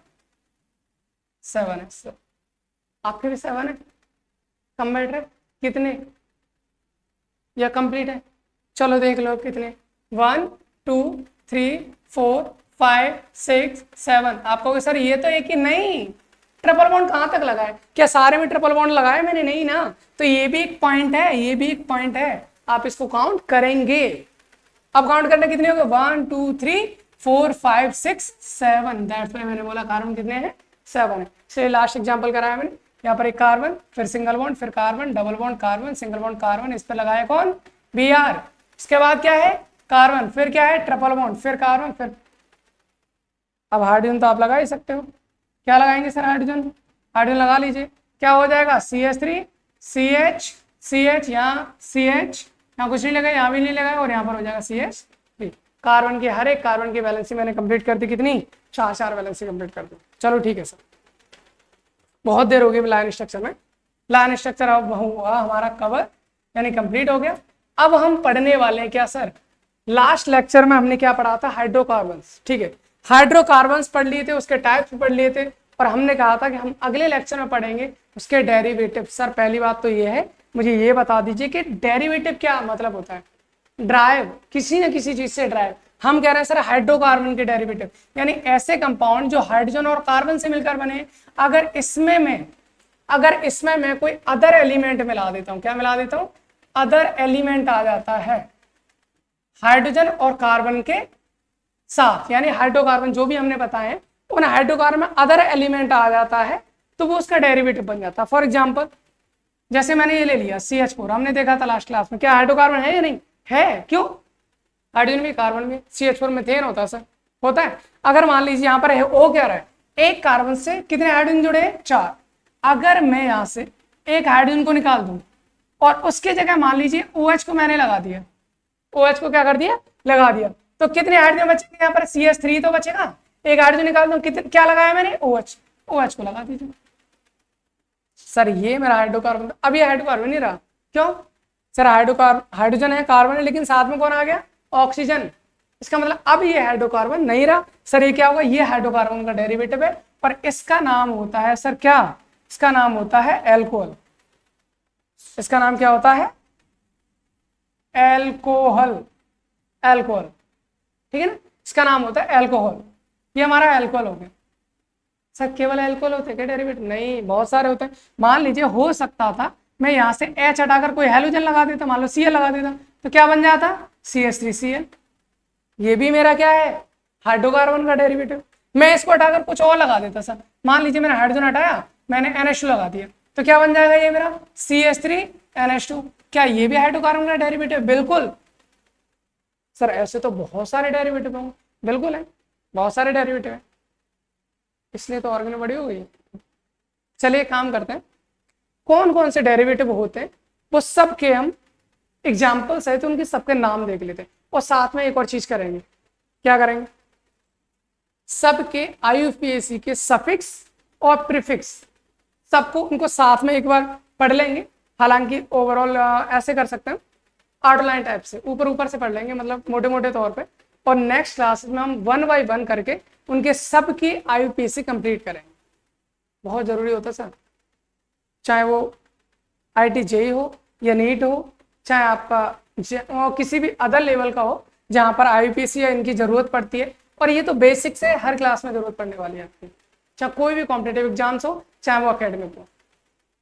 7 है सर, आपके भी 7 है, कम बैठ रहे कितने, या कंप्लीट है, चलो देख लो कितने, 1 2 3 4 5 6 7। आप कहोगे सर ये तो एक ही, नहीं ट्रिपल बॉन्ड कहाँ तक लगा है, क्या सारे में ट्रिपल बॉन्ड लगाए मैंने, नहीं ना, तो ये भी एक पॉइंट है, ये भी एक पॉइंट है, आप इसको काउंट करेंगे। अब काउंट करना कितने हो गए, 1 2 3 4 5 6 7, दैट्स व्हाई मैंने बोला कार्बन कितने हैं, 7 है। इसलिए लास्ट एग्जांपल कराया मैंने, यहाँ पर एक कार्बन, फिर सिंगल बॉन्ड, फिर carbon, double bond carbon, single bond carbon, इस पर लगाया कौन, Br। इसके बाद क्या है कार्बन, फिर क्या है ट्रिपल बॉन्ड, फिर कार्बन, फिर अब हाइड्रोजन तो आप लगा ही सकते हो, क्या लगाएंगे सर, हाइड्रोजन, हाइड्रोजन लगा लीजिए, क्या हो जाएगा CH3 CH यहाँ CH, यहाँ कुछ नहीं लगा, यहाँ भी नहीं लगा, और यहाँ पर हो जाएगा CH3। कार्बन की हर एक कार्बन की वैलेंसी मैंने कंप्लीट कर दी, कितनी, 4 वैलेंसी कंप्लीट कर दी। चलो ठीक है सर, बहुत देर हो गई लाइन स्ट्रक्चर में, लाइन स्ट्रक्चर अब हुआ हमारा कवर यानी कंप्लीट हो गया। अब हम पढ़ने वाले हैं क्या सर, लास्ट लेक्चर में हमने क्या पढ़ा था, हाइड्रोकार्बन्स, ठीक है, हाइड्रोकार्बन्स पढ़ लिए थे, उसके टाइप्स पढ़ लिए थे, और हमने कहा था कि हम अगले लेक्चर में पढ़ेंगे उसके डेरिवेटिव। सर पहली बात तो ये है, मुझे ये बता दीजिए कि डेरिवेटिव क्या मतलब होता है, ड्राइव, किसी न किसी चीज से ड्राइव। हम कह रहे हैं सर हाइड्रोकार्बन के डेरिवेटिव यानी ऐसे कंपाउंड जो हाइड्रोजन और कार्बन से मिलकर बने, अगर इसमें मैं कोई अदर एलिमेंट मिला देता हूं, क्या मिला देता हूं, अदर एलिमेंट आ जाता है हाइड्रोजन और कार्बन के साथ, यानी हाइड्रोकार्बन जो भी हमने बताए उन हाइड्रोकार्बन में अदर एलिमेंट आ जाता है तो वो उसका डेरिवेटिव बन जाता है। फॉर एग्जांपल जैसे मैंने ये ले लिया CH4, हमने देखा था लास्ट क्लास में, क्या हाइड्रोकार्बन है या नहीं है, क्यों, हाइड्रोजन भी कार्बन भी, CH4 मीथेन होता है सर, होता है। अगर मान लीजिए यहाँ पर है O क्या रहा है, एक कार्बन से कितने हाइड्रोजन जुड़े हैं, 4। अगर मैं यहाँ से एक हाइड्रोजन को निकाल दूं और उसकी जगह मान लीजिए OH को मैंने लगा दिया, OH को क्या कर दिया, लगा दिया, तो कितने हाइड्रोजन बचेंगे यहाँ पर, CH3 तो बचेगा, एक हाइड्रोजन निकाल दूं, कितने क्या लगाया मैंने, OH को लगा दीजिए। सर ये मेरा हाइड्रोकार्बन, अब ये हाइड्रोकार्बन नहीं रहा, क्यों सर, हाइड्रोजन है, कार्बन है, लेकिन साथ में कौन आ गया, ऑक्सीजन, इसका मतलब अब ये हाइड्रोकार्बन नहीं रहा। सर ये क्या होगा, ये हाइड्रोकार्बन का डेरिवेटिव है, पर इसका नाम होता है सर क्या, इसका नाम होता है एल्कोहल, इसका नाम क्या होता है, एल्कोहल, एल्कोहल, ठीक है ना, इसका नाम होता है एल्कोहल। ये हमारा एल्कोहल हो गया। सर केवल एल्कोहल होते हैं क्या डेरिवेटिव, नहीं बहुत सारे होते हैं। मान लीजिए हो सकता था मैं यहाँ से H हटाकर कोई हेलोजन लगा देता, मान लो Cl लगा देता, तो क्या बन जाता, CH3Cl। ये भी मेरा क्या है, हाइड्रोकार्बन का डेरिवेटिव। मैं इसको हटाकर कुछ और लगा देता सर, मान लीजिए मैंने हाइड्रोजन हटाया, मैंने NH2 लगा दिया, तो क्या बन जाएगा ये मेरा CH3NH2। क्या ये भी हाइड्रोकार्बन का डेरिवेटिव? बिल्कुल सर, ऐसे तो बहुत सारे डेरिवेटिव होंगे, बिल्कुल है, बहुत सारे डेरिवेटिव है, इसलिए तो ऑर्गेनो बड़ी हो गई। चलिए काम करते हैं, कौन कौन से डेरिवेटिव होते हैं वो सब के हम एग्जाम्पल्स है तो उनके सबके नाम देख लेते हैं, और साथ में एक और चीज करेंगे। क्या करेंगे? सबके IUPAC के सफिक्स और प्रीफिक्स सबको उनको साथ में एक बार पढ़ लेंगे। हालांकि ओवरऑल ऐसे कर सकते हैं, आउटलाइन टाइप से ऊपर ऊपर से पढ़ लेंगे, मतलब मोटे मोटे तौर पे, और नेक्स्ट क्लास में हम 1 बाय 1 करके उनके सब की IUPAC कंप्लीट करेंगे। बहुत जरूरी होता है सर, चाहे वो IIT JEE हो या नीट हो, चाहे आपका किसी भी अदर लेवल का हो जहां पर IUPAC या इनकी जरूरत पड़ती है। और ये तो बेसिक से हर क्लास में जरूरत पड़ने वाली है आपकी, चाहे कोई भी कॉम्पिटेटिव एग्जाम्स हो, चाहे वो अकेडमिक हो,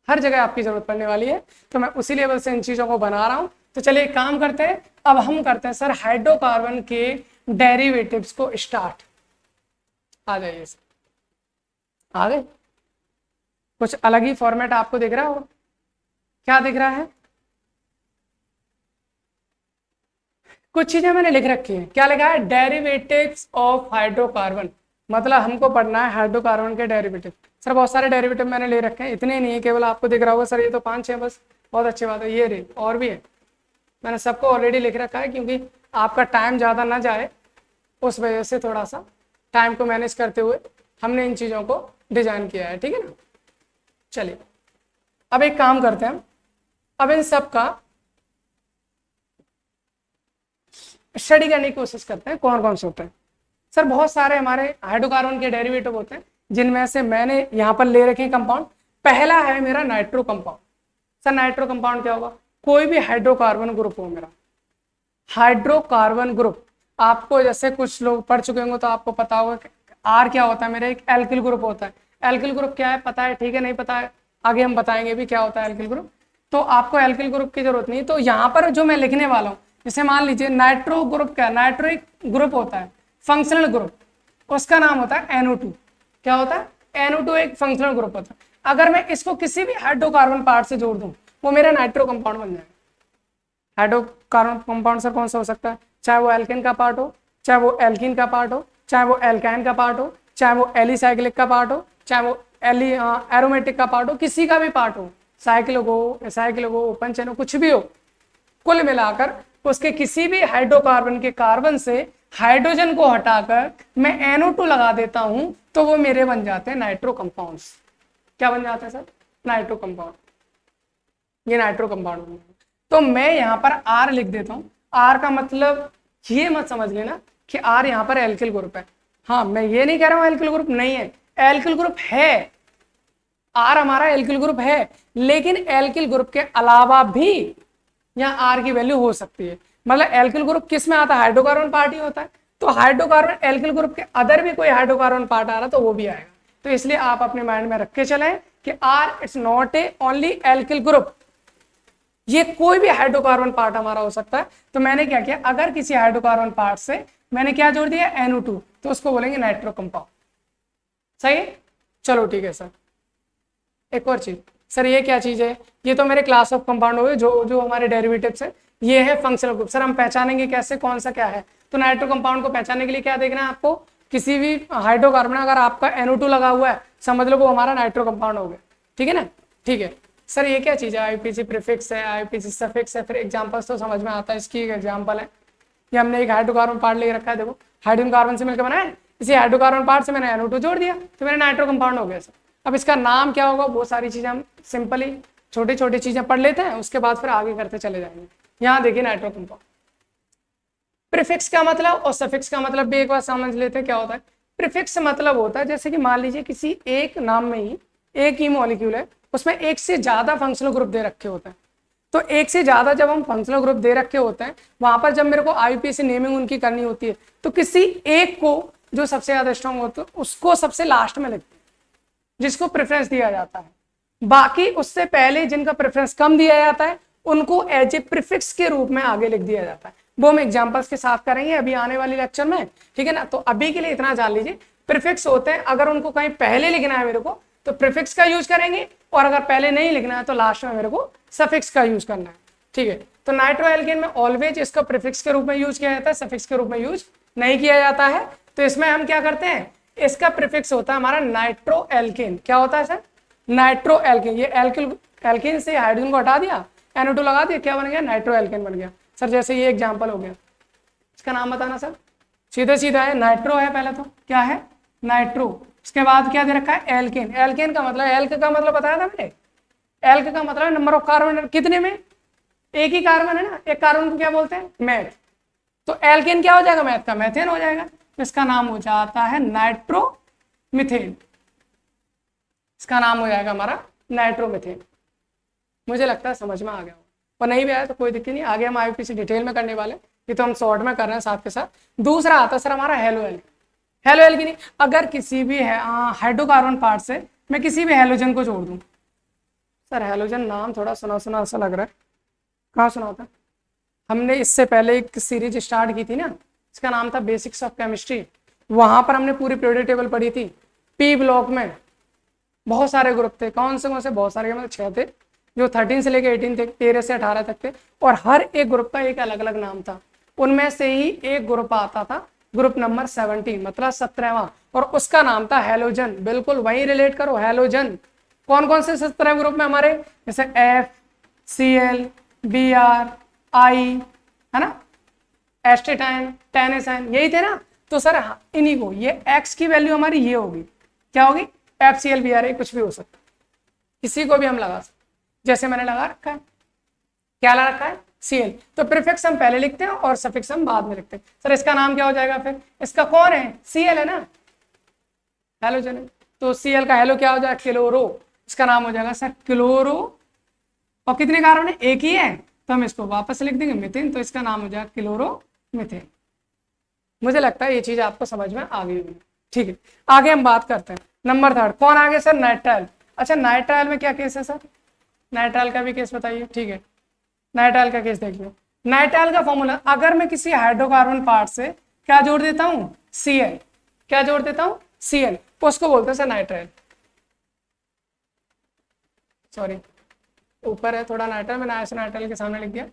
हर जगह आपकी जरूरत पड़ने वाली है। तो मैं उसी लेवल से इन चीजों को बना रहा हूं। तो चलिए एक काम करते हैं, अब हम करते हैं सर हाइड्रोकार्बन के डेरिवेटिव्स को स्टार्ट। आ जाइए सर, आ गए? कुछ अलग ही फॉर्मेट आपको दिख रहा हो, क्या दिख रहा है? कुछ चीजें मैंने लिख रखी है। क्या लिखा है? डेरिवेटिव्स ऑफ हाइड्रोकार्बन, मतलब हमको पढ़ना है हाइड्रोकार्बन के डेरिवेटिव। सर बहुत सारे डेरिवेटिव मैंने ले रखे हैं, इतने नहीं है केवल आपको दिख रहा होगा सर ये तो 5-6 बस, बहुत अच्छी बात है। ये रे और भी है, मैंने सबको ऑलरेडी लिख रखा है क्योंकि आपका टाइम ज़्यादा ना जाए, उस वजह से थोड़ा सा टाइम को मैनेज करते हुए हमने इन चीज़ों को डिजाइन किया है, ठीक है ना। चलिए अब एक काम करते हैं, अब इन सब का स्टडी करने की कोशिश करते हैं कौन कौन से होते हैं। सर बहुत सारे हमारे हाइड्रोकार्बन के डेरिवेटिव होते हैं, जिनमें से मैंने यहाँ पर ले रखे हैं कंपाउंड। पहला है मेरा nitro compound. Sir nitro compound क्या होगा? कोई भी हाइड्रोकार्बन ग्रुप हो मेरा, हाइड्रोकार्बन ग्रुप, आपको जैसे कुछ लोग पढ़ चुके होंगे तो आपको पता होगा R क्या होता है, मेरा एक एल्किल ग्रुप होता है। एल्किल ग्रुप क्या है पता है? ठीक है, नहीं पता है आगे हम बताएंगे भी क्या होता है एल्किल ग्रुप, तो आपको एल्किल ग्रुप की जरूरत नहीं। तो यहाँ पर जो मैं लिखने वाला हूँ, जैसे मान लीजिए नाइट्रो ग्रुप क्या है? नाइट्रो एक ग्रुप होता है, फंक्शनल ग्रुप, उसका नाम होता है NO2। क्या होता है? NO2 एक फंक्शनल ग्रुप होता है। अगर मैं इसको किसी भी हाइड्रोकार्बन पार्ट से जोड़ दूं, वो मेरा नाइट्रो कंपाउंड बन जाएगा। हाइड्रोकार्बन कंपाउंड सर कौन सा हो सकता है? चाहे वो एल्केन का पार्ट हो, चाहे वो एल्कीन का पार्ट हो, चाहे वो एल्काइन का पार्ट हो, चाहे वो एलिसाइक्लिक का पार्ट हो, चाहे वो एरोमेटिक का पार्ट हो, किसी का भी पार्ट हो, साइक्लिक हो, एसाइक्लिक हो, ओपन चेन हो, कुछ भी हो, कुल मिलाकर उसके किसी भी हाइड्रोकार्बन के कार्बन से हाइड्रोजन को हटाकर मैं NO2 लगा देता हूं तो वो मेरे बन जाते हैं नाइट्रो कंपाउंड्स। क्या बन जाते हैं सर? Nitro compound. ये नाइट्रो कंपाउंड बन जाते। तो मैं यहाँ पर R लिख देता हूँ। R का मतलब ये मत समझ लेना कि R यहाँ पर एल्किल ग्रुप है। हाँ, मैं ये नहीं कह रहा हूँ एल्किल ग्रुप नहीं है, एल्किल ग्रुप है, R हमारा एल्किल ग्रुप है, लेकिन एल्किल ग्रुप के अलावा भी यहाँ R की वैल्यू हो सकती है। मतलब एल्किल ग्रुप किस में आता है? हाइड्रोकार्बन पार्ट ही होता है, तो हाइड्रोकार्बन एल्किल ग्रुप के अदर भी कोई हाइड्रोकार्बन पार्ट आ रहा तो वो भी आएगा। तो इसलिए आप अपने माइंड में रख के चलें कि R it's not A only alkyl group, ये कोई भी हाइड्रोकार्बन पार्ट हमारा हो सकता है। तो मैंने क्या किया, अगर किसी हाइड्रोकार्बन पार्ट से मैंने क्या जोड़ दिया? NO2, तो उसको बोलेंगे नाइट्रो कंपाउंड। सही है? चलो ठीक है सर। एक और चीज सर, ये क्या चीज है? ये तो मेरे क्लास ऑफ कंपाउंड हो गए, जो जो हमारे डेरिवेटिव्स है। ये है फंक्शनल ग्रुप। सर हम पहचानेंगे कैसे कौन सा क्या है? तो नाइट्रो कंपाउंड को पहचानने के लिए क्या देखना है आपको? किसी भी हाइड्रोकार्बन अगर आपका NO2 लगा हुआ है, समझ लो वो हमारा नाइट्रो कंपाउंड हो गया। ठीक है ना? ठीक है सर, ये क्या चीज है? IUPAC प्रीफिक्स है, IUPAC सफिक्स है, फिर एग्जांपल्स तो समझ में आता है। इसकी एग्जांपल है, ये हमने एक हाइड्रोकार्बन पार्ट ले रखा है, देखो हाइड्रोजन कार्बन से मिलकर बना है, इसी हाइड्रोकार्बन पार्ट से मैंने NO2 जोड़ दिया तो मेरा नाइट्रो कंपाउंड हो गया सर। अब इसका नाम क्या होगा? वो सारी चीजें हम सिंपली छोटी छोटी चीजें पढ़ लेते हैं, उसके बाद फिर आगे करते चले जाएंगे। यहाँ देखिए नाइट्रो कंपाउंड, प्रीफिक्स का मतलब और सफिक्स का मतलब भी एक बार समझ लेते हैं क्या होता है। प्रीफिक्स मतलब होता है जैसे कि मान लीजिए किसी एक नाम में ही एक ही मॉलिक्यूल है, उसमें एक से ज्यादा फंक्शनल ग्रुप दे रखे होते हैं। तो एक से ज्यादा जब हम फंक्शनल ग्रुप दे रखे होते हैं, वहां पर जब मेरे को IUPAC नेमिंग उनकी करनी होती है, तो किसी एक को जो सबसे ज्यादा स्ट्रॉन्ग होता है उसको सबसे लास्ट में लिखते हैं, जिसको प्रेफरेंस दिया जाता है। बाकी उससे पहले जिनका प्रेफरेंस कम दिया जाता है उनको एज ए प्रीफिक्स के रूप में आगे लिख दिया जाता है। वो हम एग्जांपल्स के साथ करेंगे अभी आने वाली लेक्चर में, ठीक है ना। तो अभी के लिए इतना जान लीजिए, प्रीफिक्स होते हैं, अगर उनको कहीं पहले लिखना है मेरे को तो प्रीफिक्स का यूज करेंगे, और अगर पहले नहीं लिखना है तो लास्ट में मेरे को सफिक्स का यूज करना है, ठीक है। तो नाइट्रोएल्केन में ऑलवेज इसका प्रीफिक्स के रूप में यूज किया जाता है, सफिक्स के रूप में यूज नहीं किया जाता है। तो इसमें हम क्या करते हैं, इसका प्रीफिक्स होता है हमारा नाइट्रोएल्केन। क्या होता है सर, नाइट्रोएल्केन। ये एल्केन से हाइड्रोजन को हटा दिया, NO2 लगा दिया, क्या बन गया, नाइट्रोएल्केन बन गया। सर जैसे ये एग्जांपल हो गया, इसका नाम बताना सर। सीधे सीधा है, नाइट्रो है पहले, तो क्या है, नाइट्रो। उसके बाद क्या दे रखा है, एल्केन। एल्केन का मतलब, एल्क का मतलब बताया था मैंने, एल्क का मतलब नंबर ऑफ कार्बन कितने में, एक ही कार्बन है ना, एक कार्बन को क्या बोलते हैं, मैथ। तो एल्केन क्या हो जाएगा, मैथ का मैथेन हो जाएगा, इसका नाम हो जाता है नाइट्रोमीथेन। इसका नाम हो जाएगा हमारा नाइट्रोमीथेन। मुझे लगता है समझ में आ गया, और नहीं भी आया तो कोई दिक्कत नहीं, आगे हम IUPAC डिटेल में करने वाले, ये तो हम शॉर्ट में कर रहे हैं साथ के साथ। दूसरा आता है सर हमारा हेलोएल्केन। हेलोएल्केन, अगर किसी भी हाइड्रोकार्बन पार्ट से मैं किसी भी हेलोजन को जोड़ दूं, सर हेलोजन नाम थोड़ा सुना सुना ऐसा लग रहा है, कहाँ सुना था, हमने इससे पहले एक सीरीज स्टार्ट की थी ना, इसका नाम था बेसिक्स ऑफ केमिस्ट्री, वहां पर हमने पूरी पीरियोडिक टेबल पढ़ी थी। पी ब्लॉक में बहुत सारे ग्रुप थे, कौन से बहुत सारे, मतलब 6 थे, जो 13 से लेकर 18 थे, 13 से 18 तक थे, और हर एक ग्रुप का एक अलग अलग नाम था। उनमें से ही एक ग्रुप आता था, ग्रुप नंबर 17, मतलब 17वां, और उसका नाम था हेलोजन। बिल्कुल वही रिलेट करो, हेलोजन। कौन कौन से 17 ग्रुप में हमारे, जैसे F, Cl, Br, I, है ना, एस्टेटाइन, टेनेसाइन, यही थे ना। तो सर इन्हीं को, ये X की वैल्यू हमारी ये होगी, क्या होगी, FCl, Br, कुछ भी हो सकता, किसी को भी हम लगा सकते, जैसे मैंने लगा रखा है, क्या लगा रखा है, Cl। तो प्रीफिक्स हम पहले लिखते हैं और सफिक्स हम बाद में लिखते हैं। सर इसका नाम क्या हो जाएगा, फिर इसका कौन है, Cl है ना, हेलोजन है, तो Cl का हेलो क्या हो जाएगा, क्लोरो। इसका नाम हो जाएगा सर क्लोरो, और कितने कार्बन है, एक ही है, तो हम इसको वापस लिख देंगे मीथेन, तो इसका नाम हो जाएगा क्लोरोमीथेन। मुझे लगता है ये चीज आपको समझ में आ गई होगी, ठीक है। आगे हम बात करते हैं नंबर 3, कौन आगे सर, नाइट्राइल। अच्छा नाइट्राइल में क्या केस है सर, नाइट्राइल का भी केस बताइए, ठीक है। नाइट्राइल का केस देखिए, नाइट्राइल का फॉर्मूला, अगर मैं किसी हाइड्रोकार्बन पार्ट से क्या जोड़ देता हूं, Cl, क्या जोड़ देता हूं, Cl, उसको बोलते हैं सर नाइट्राइल। सॉरी ऊपर है थोड़ा नाइट्राइल, मैंने ऐसे नाइट्राइल के सामने लिख दिया।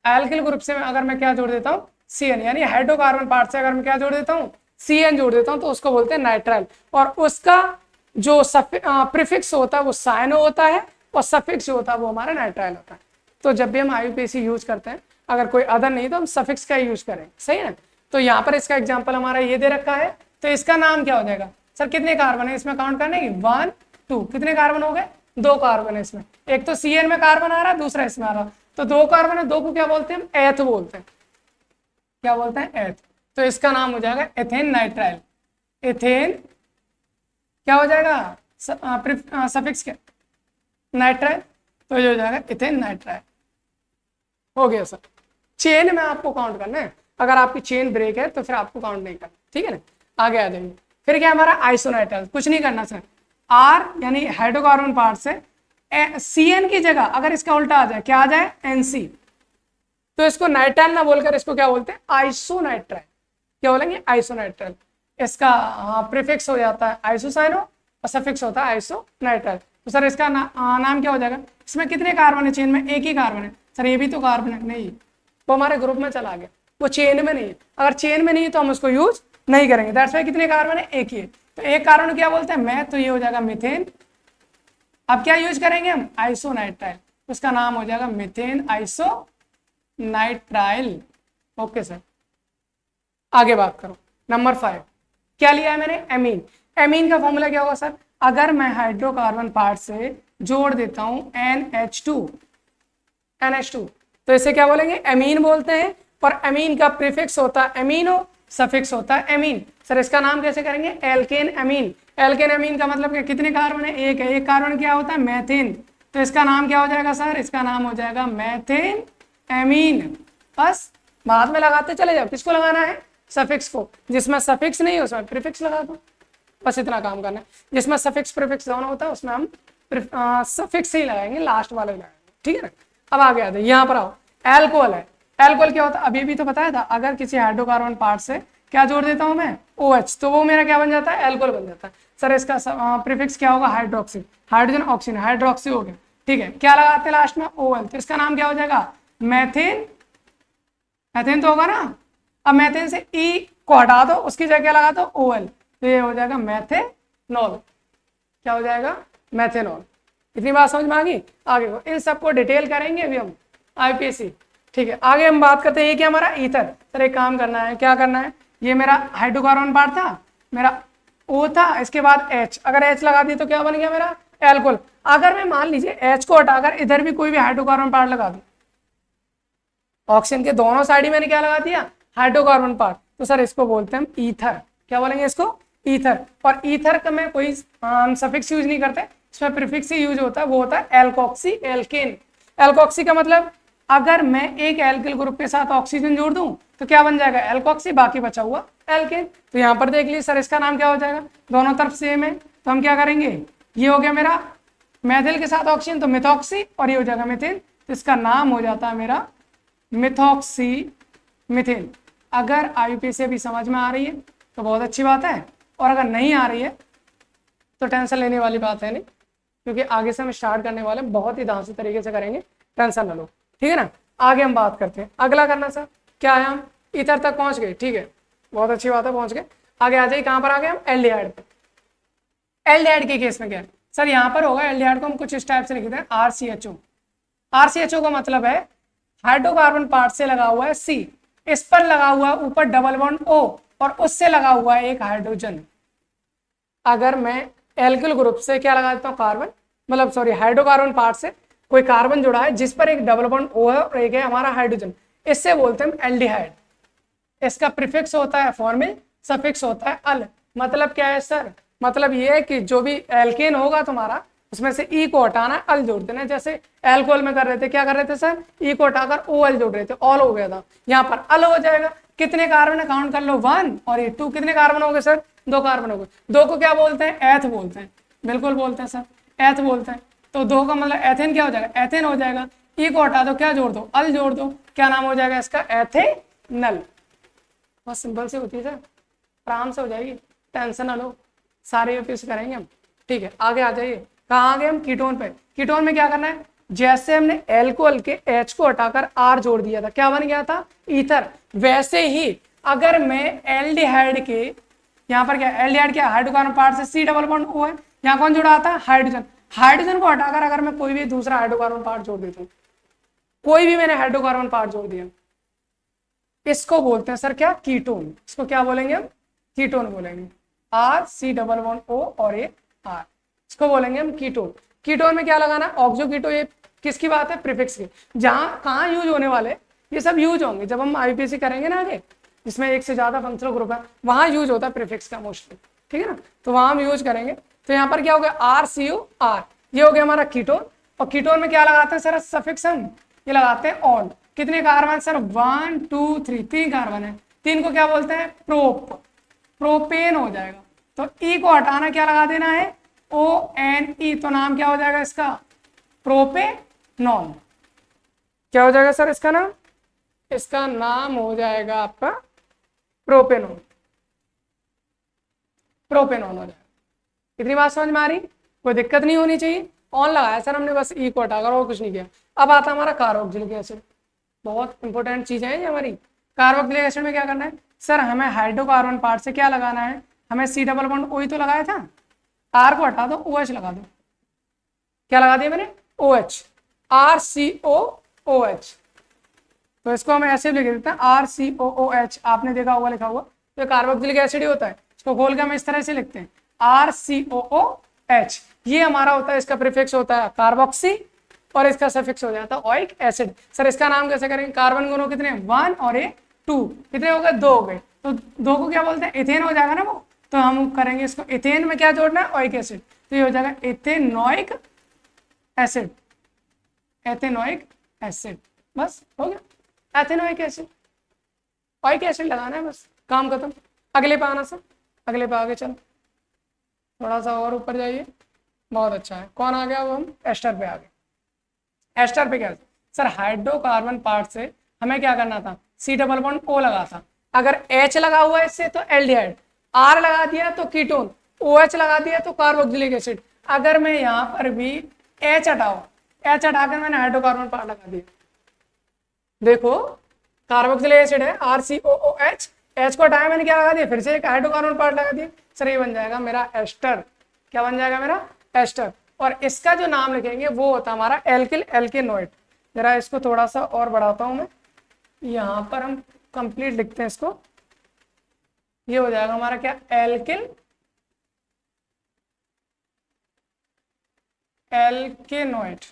एल्किल ग्रुप से अगर मैं क्या जोड़ देता हूँ, Cn, यानी हाइड्रोकार्बन पार्ट से अगर मैं क्या जोड़ देता हूँ, Cn जोड़ देता हूँ, तो उसको बोलते हैं नाइट्राइल। और उसका जो प्रीफिक्स होता है वो साइनो होता है, और सफिक्स जो होता है वो हमारा नाइट्राइल होता है। तो जब भी हम IUPAC यूज करते हैं, अगर कोई अदर नहीं तो हम सफिक्स का यूज करें, सही है। तो यहाँ पर इसका एग्जाम्पल हमारा ये दे रखा है, तो इसका नाम क्या हो जाएगा सर, कितने कार्बन है इसमें काउंट करने की, 1 2, कितने कार्बन हो गए, 2 कार्बन है इसमें, एक तो Cn में कार्बन आ रहा है, दूसरा इसमें आ रहा है, तो 2 कार्बन है, 2 को क्या बोलते हैं, हम एथ बोलते हैं, क्या बोलते हैं, एथ। तो इसका नाम हो जाएगा एथेन नाइट्राइल। एथेन क्या हो जाएगा, सफिक्स क्या, नाइट्राइल, तो ये हो जाएगा एथेन नाइट्राइल। हो गया सर। चेन में आपको काउंट करना है, अगर आपकी चेन ब्रेक है तो फिर आपको काउंट नहीं करना, ठीक है ना। आगे आ जाएंगे, फिर क्या हमारा आइसोनाइट्राइल, कुछ नहीं करना सर, R यानी हाइड्रोकार्बन पार्ट से Cn की जगह अगर इसका उल्टा आ जाए, क्या आ जाए, NC, तो इसको नाइट्राइल ना बोलकर इसको क्या बोलते हैं, आइसोनाइट्राइल। क्या बोलेंगे, आइसोनाइट्राइल। इसका प्रीफिक्स हो जाता है आइसोसाइनो, और सफिक्स होता है आइसोनाइट्राइल। तो सर इसका नाम क्या हो जाएगा, इसमें कितने कार्बन है, चेन में एक ही कार्बन है, सर ये भी तो कार्बन है, नहीं, वो हमारे ग्रुप में चला गया, वो चेन में नहीं है। अगर चेन में नहीं है तो हम उसको यूज नहीं करेंगे, दैट्स व्हाई कितने कार्बन है, एक ही है, तो एक कार्बन क्या बोलते हैं, मैं, तो ये हो जाएगा मीथेन। अब क्या यूज करेंगे हम, आइसोनाइट्राइल, उसका नाम हो जाएगा मीथेन आइसोनाइट्राइल। ओके सर, आगे बात करो नंबर 5, क्या लिया है मैंने, एमीन। एमीन का फॉर्मूला क्या होगा सर, अगर मैं हाइड्रोकार्बन पार्ट से जोड़ देता हूं NH2, तो इसे क्या बोलेंगे, एमीन बोलते हैं। और एमीन का प्रीफिक्स होता है एमीनो, सफिक्स होता है एमीन। सर इसका नाम कैसे करेंगे, एल्केन एमीन। एल्केन एमीन का मतलब कितने कार्बन है, एक है, एक कार्बन क्या होता है, मैथेन, तो इसका नाम क्या हो जाएगा सर, इसका नाम हो जाएगा मैथेन एमीन। बस बाद में लगाते चले जाओ, किसको लगाना है, सफिक्स को, जिसमें सफिक्स नहीं उसमें प्रीफिक्स लगा दो, बस इतना काम करना है। जिसमें सफिक्स प्रीफिक्स दोनों होता है उसमें हम सफिक्स ही लगाएंगे, लास्ट वाले लगाएंगे, ठीक है ना। अब आगे आते, यहाँ पर आओ, एल्कोहल है, एल्कोहल क्या होता है, अभी भी तो बताया था, अगर किसी हाइड्रोकार्बन पार्ट से क्या जोड़ देता हूं मैं, OH, तो वो मेरा क्या बन जाता है, एल्कोहल बन जाता है। सर इसका प्रीफिक्स क्या होगा, हाइड्रोक्सी, हाइड्रोजन ऑक्सीजन, हाइड्रोक्सी हो गया, ठीक है। क्या लगाते हैं लास्ट में, OL, तो इसका नाम क्या हो जाएगा, मैथेन, मैथेन तो होगा ना। अब मैथेन से ई को हटा दो, उसकी जगह क्या लगा दो, OL, तो ये हो जाएगा मैथेनॉल। क्या हो जाएगा, मैथेनॉल। इतनी बात समझ में आ गई। आगे को इन सबको डिटेल करेंगे अभी हम IPSC, ठीक है। आगे हम बात करते हैं, ये क्या हमारा ईथर। सर एक काम करना है, क्या करना है, ये मेरा हाइड्रोकार्बन पार्ट था, मेरा O था, इसके बाद H, अगर H लगा दी तो क्या बन गया मेरा, एल्कोहल। अगर मैं मान लीजिए H को हटाकर इधर भी कोई भी हाइड्रोकार्बन पार्ट लगा दूं, ऑक्सीजन के दोनों साइड ही मैंने क्या लगा दिया, हाइड्रोकार्बन पार्ट, तो सर इसको बोलते हैं हम ईथर। क्या बोलेंगे इसको, ईथर। और ईथर का में कोई सफिक्स यूज नहीं करते, इसमें प्रीफिक्स ही यूज होता है, वो होता है एल्कोक्सी एल्केन। एल्कोक्सी का मतलब अगर मैं एक एल्किल ग्रुप के साथ ऑक्सीजन जोड़ दूं तो क्या बन जाएगा, एल्कोक्सी, बाकी बचा हुआ एल्केन। तो यहाँ पर देख लीजिए सर इसका नाम क्या हो जाएगा, दोनों तरफ सेम है, तो हम क्या करेंगे, ये हो गया मेरा मैथिल के साथ ऑक्सीजन तो मिथॉक्सी, और ये हो जाएगा मिथिल, तो इसका नाम हो जाता है मेरा मिथॉक्सी मिथिल। अगर IUPAC अभी समझ में आ रही है तो बहुत अच्छी बात है, और अगर नहीं आ रही है तो टेंशन लेने वाली बात है नहीं, क्योंकि आगे से हम स्टार्ट करने वाले हैं, बहुत ही धांसू तरीके से करेंगे, टेंशन ना लो, ठीक है ना। आगे हम बात करते हैं, अगला करना सर क्या है, हम ईथर तक पहुंच गए, ठीक है, बहुत अच्छी बात है, पहुंच गए। आगे आ जाइए, कहां पर आ गए हम, एल्डिहाइड पे। एल्डिहाइड के केस में क्या है सर, यहां पर होगा एल्डिहाइड को हम कुछ इस टाइप से लिखते हैं RCHO। RCHO का मतलब है हाइड्रोकार्बन पार्ट से लगा हुआ है C, इस पर लगा हुआ है ऊपर डबल बॉन्ड O, और उससे लगा हुआ है एक हाइड्रोजन। अगर मैं एल्किल ग्रुप से क्या लगा देता हूँ, कार्बन, मतलब सॉरी हाइड्रोकार्बन पार्ट से कोई कार्बन जुड़ा है जिस पर एक डबल बॉन्ड O है और एक है हमारा हाइड्रोजन, इससे बोलते हैं एल्डिहाइड। इसका प्रीफिक्स होता है फॉर्मिल, सफिक्स होता है अल। मतलब क्या है सर, मतलब ये है कि जो भी एल्केन होगा तुम्हारा उसमें से ई को हटाना, अल जोड़ देना। जैसे एल्कोहल में कर रहे थे, क्या कर रहे थे सर, ई को हटाकर OL जोड़ रहे थे, ऑल हो गया था, यहाँ पर अल हो जाएगा। कितने कार्बन है काउंट कर लो, 1 और ये 2, कितने कार्बन हो गए सर, 2 कार्बन हो गए। 2 को क्या बोलते हैं, एथ बोलते हैं, बिल्कुल बोलते हैं सर, एथ बोलते हैं। तो 2 का मतलब एथेन क्या हो जाएगा, एथेन हो जाएगा। ई को हटा दो, क्या जोड़ दो, अल जोड़ दो, क्या नाम हो जाएगा इसका, एथेनल। बहुत सिंपल से होती है सर, आराम से हो जाएगी, टेंशन ना लो, सारे यूपीएस करेंगे हम, ठीक है। आगे आ जाइए, कहाँ आ गए हम, कीटोन पे। कीटोन में क्या करना है, जैसे हमने एल्कोहल के H को हटाकर R जोड़ दिया था, क्या बन गया था, ईथर। वैसे ही अगर मैं एल्डिहाइड के, यहाँ पर क्या, एल्डिहाइड क्या, हाइड्रोकार्बन पार्ट से C डबल बॉन्ड O है, यहाँ कौन जुड़ा था, हाइड्रोजन। हाइड्रोजन को हटाकर अगर मैं कोई भी दूसरा हाइड्रोकार्बन पार्ट जोड़ देता हूँ, कोई भी मैंने हाइड्रोकार्बन पार्ट जोड़ दिया, इसको बोलते हैं सर क्या, कीटोन। इसको क्या बोलेंगे हम, कीटोन बोलेंगे, C डबल बॉन्ड O और ये R, इसको बोलेंगे हम कीटोन। कीटोन में क्या लगाना, ऑक्सो कीटो, ये किसकी बात है, प्रीफिक्स की। जहां कहाँ यूज होने वाले, ये सब यूज होंगे जब हम IUPAC करेंगे ना आगे, जिसमें एक से ज्यादा फंक्शनल ग्रुप है, वहां यूज होता है प्रीफिक्स का मोस्टली, ठीक है ना, तो वहां हम यूज करेंगे। तो यहाँ पर क्या हो गया, RCOR, ये हो गया हमारा कीटोन। और कीटोन में क्या लगाते हैं सर, सफिक्स हम ये लगाते हैं ऑन। कितने कार्बन सर, 1 2 3, 3 कार्बन है, 3 को क्या बोलते हैं, प्रोपेन हो जाएगा। तो ई को हटाना, क्या लगा देना है, ONE, तो नाम क्या हो जाएगा इसका, प्रोपेनॉल। क्या हो जाएगा सर इसका नाम, इसका नाम हो जाएगा आपका प्रोपेनॉल, प्रोपेनॉल हो जाएगा। इतनी बात समझ में आ रही, कोई दिक्कत नहीं होनी चाहिए। ऑन लगाया सर हमने, बस ई को हटाकर और कुछ नहीं किया। अब आता हमारा कार्बोक्सिलिक एसिड, बहुत इंपॉर्टेंट चीजें हैं ये हमारी। कार्बोक्सिलिक एसिड में क्या करना है सर, हमें हाइड्रोकार्बन पार्ट से क्या लगाना है, हमें C डबल बॉन्ड O ही तो लगाया था, R को हटा दो, OH लगा दो। क्या लगा दिया मैंने, OH, RCOOH। तो इसको हम ऐसे लिख देते हैं RCOOH, आपने देखा होगा लिखा हुआ, तो कार्बोक्सिलिक एसिड ही होता है। इसको खोल के हम इस तरह से लिखते हैं RCOOH। ये हमारा होता है, इसका प्रीफिक्स होता है कार्बोक्सी और इसका सफिक्स हो जाता है ओइक एसिड। सर इसका नाम कैसे करेंगे, कार्बन गुणों कितने, 1 और ये 2, कितने हो गए, 2 हो गए। तो 2 को क्या बोलते हैं, इथेन हो जाएगा ना वो, तो हम करेंगे इसको इथेन में क्या जोड़ना है, ओइक एसिड, तो ये हो जाएगा इथेनोइक एसिड, एथेनोइक एसिड, बस हो गया एथेनोइक एसिड। ओइक एसिड लगाना है, बस काम खत्म। अगले पे आना सर, अगले पे आगे चलो, थोड़ा सा और ऊपर जाइए, बहुत अच्छा है। कौन आ गया, अब हम एस्टर पे आ गए। एस्टर पे क्या सर, हाइड्रोकार्बन पार्ट से हमें क्या करना था, सी डबल बॉन्ड ओ लगा था। अगर H लगा हुआ है इससे तो एल्डिहाइड, R लगा दिया तो कीटोन, OH लगा दिया तो कार्बोक्सिलिक एसिड। अगर मैं यहाँ पर भी H हटाऊं, H हटाकर मैंने हाइड्रोकार्बन पार्ट लगा दिया, देखो कार्बोक्सिलिक एसिड है RCOOH, H को हटाया मैंने, क्या लगा दिया, फिर से एक हाइड्रोकार्बन पार्ट लगा दिया। सर ये बन जाएगा मेरा एस्टर। क्या बन जाएगा मेरा, एस्टर। और इसका जो नाम लिखेंगे वो होता है हमारा एल्किल एल्केनोइड। जरा इसको थोड़ा सा और बढ़ाता हूं मैं, यहाँ पर हम कंप्लीट लिखते हैं इसको, ये हो जाएगा हमारा क्या, एल्किल एल्केनोइड,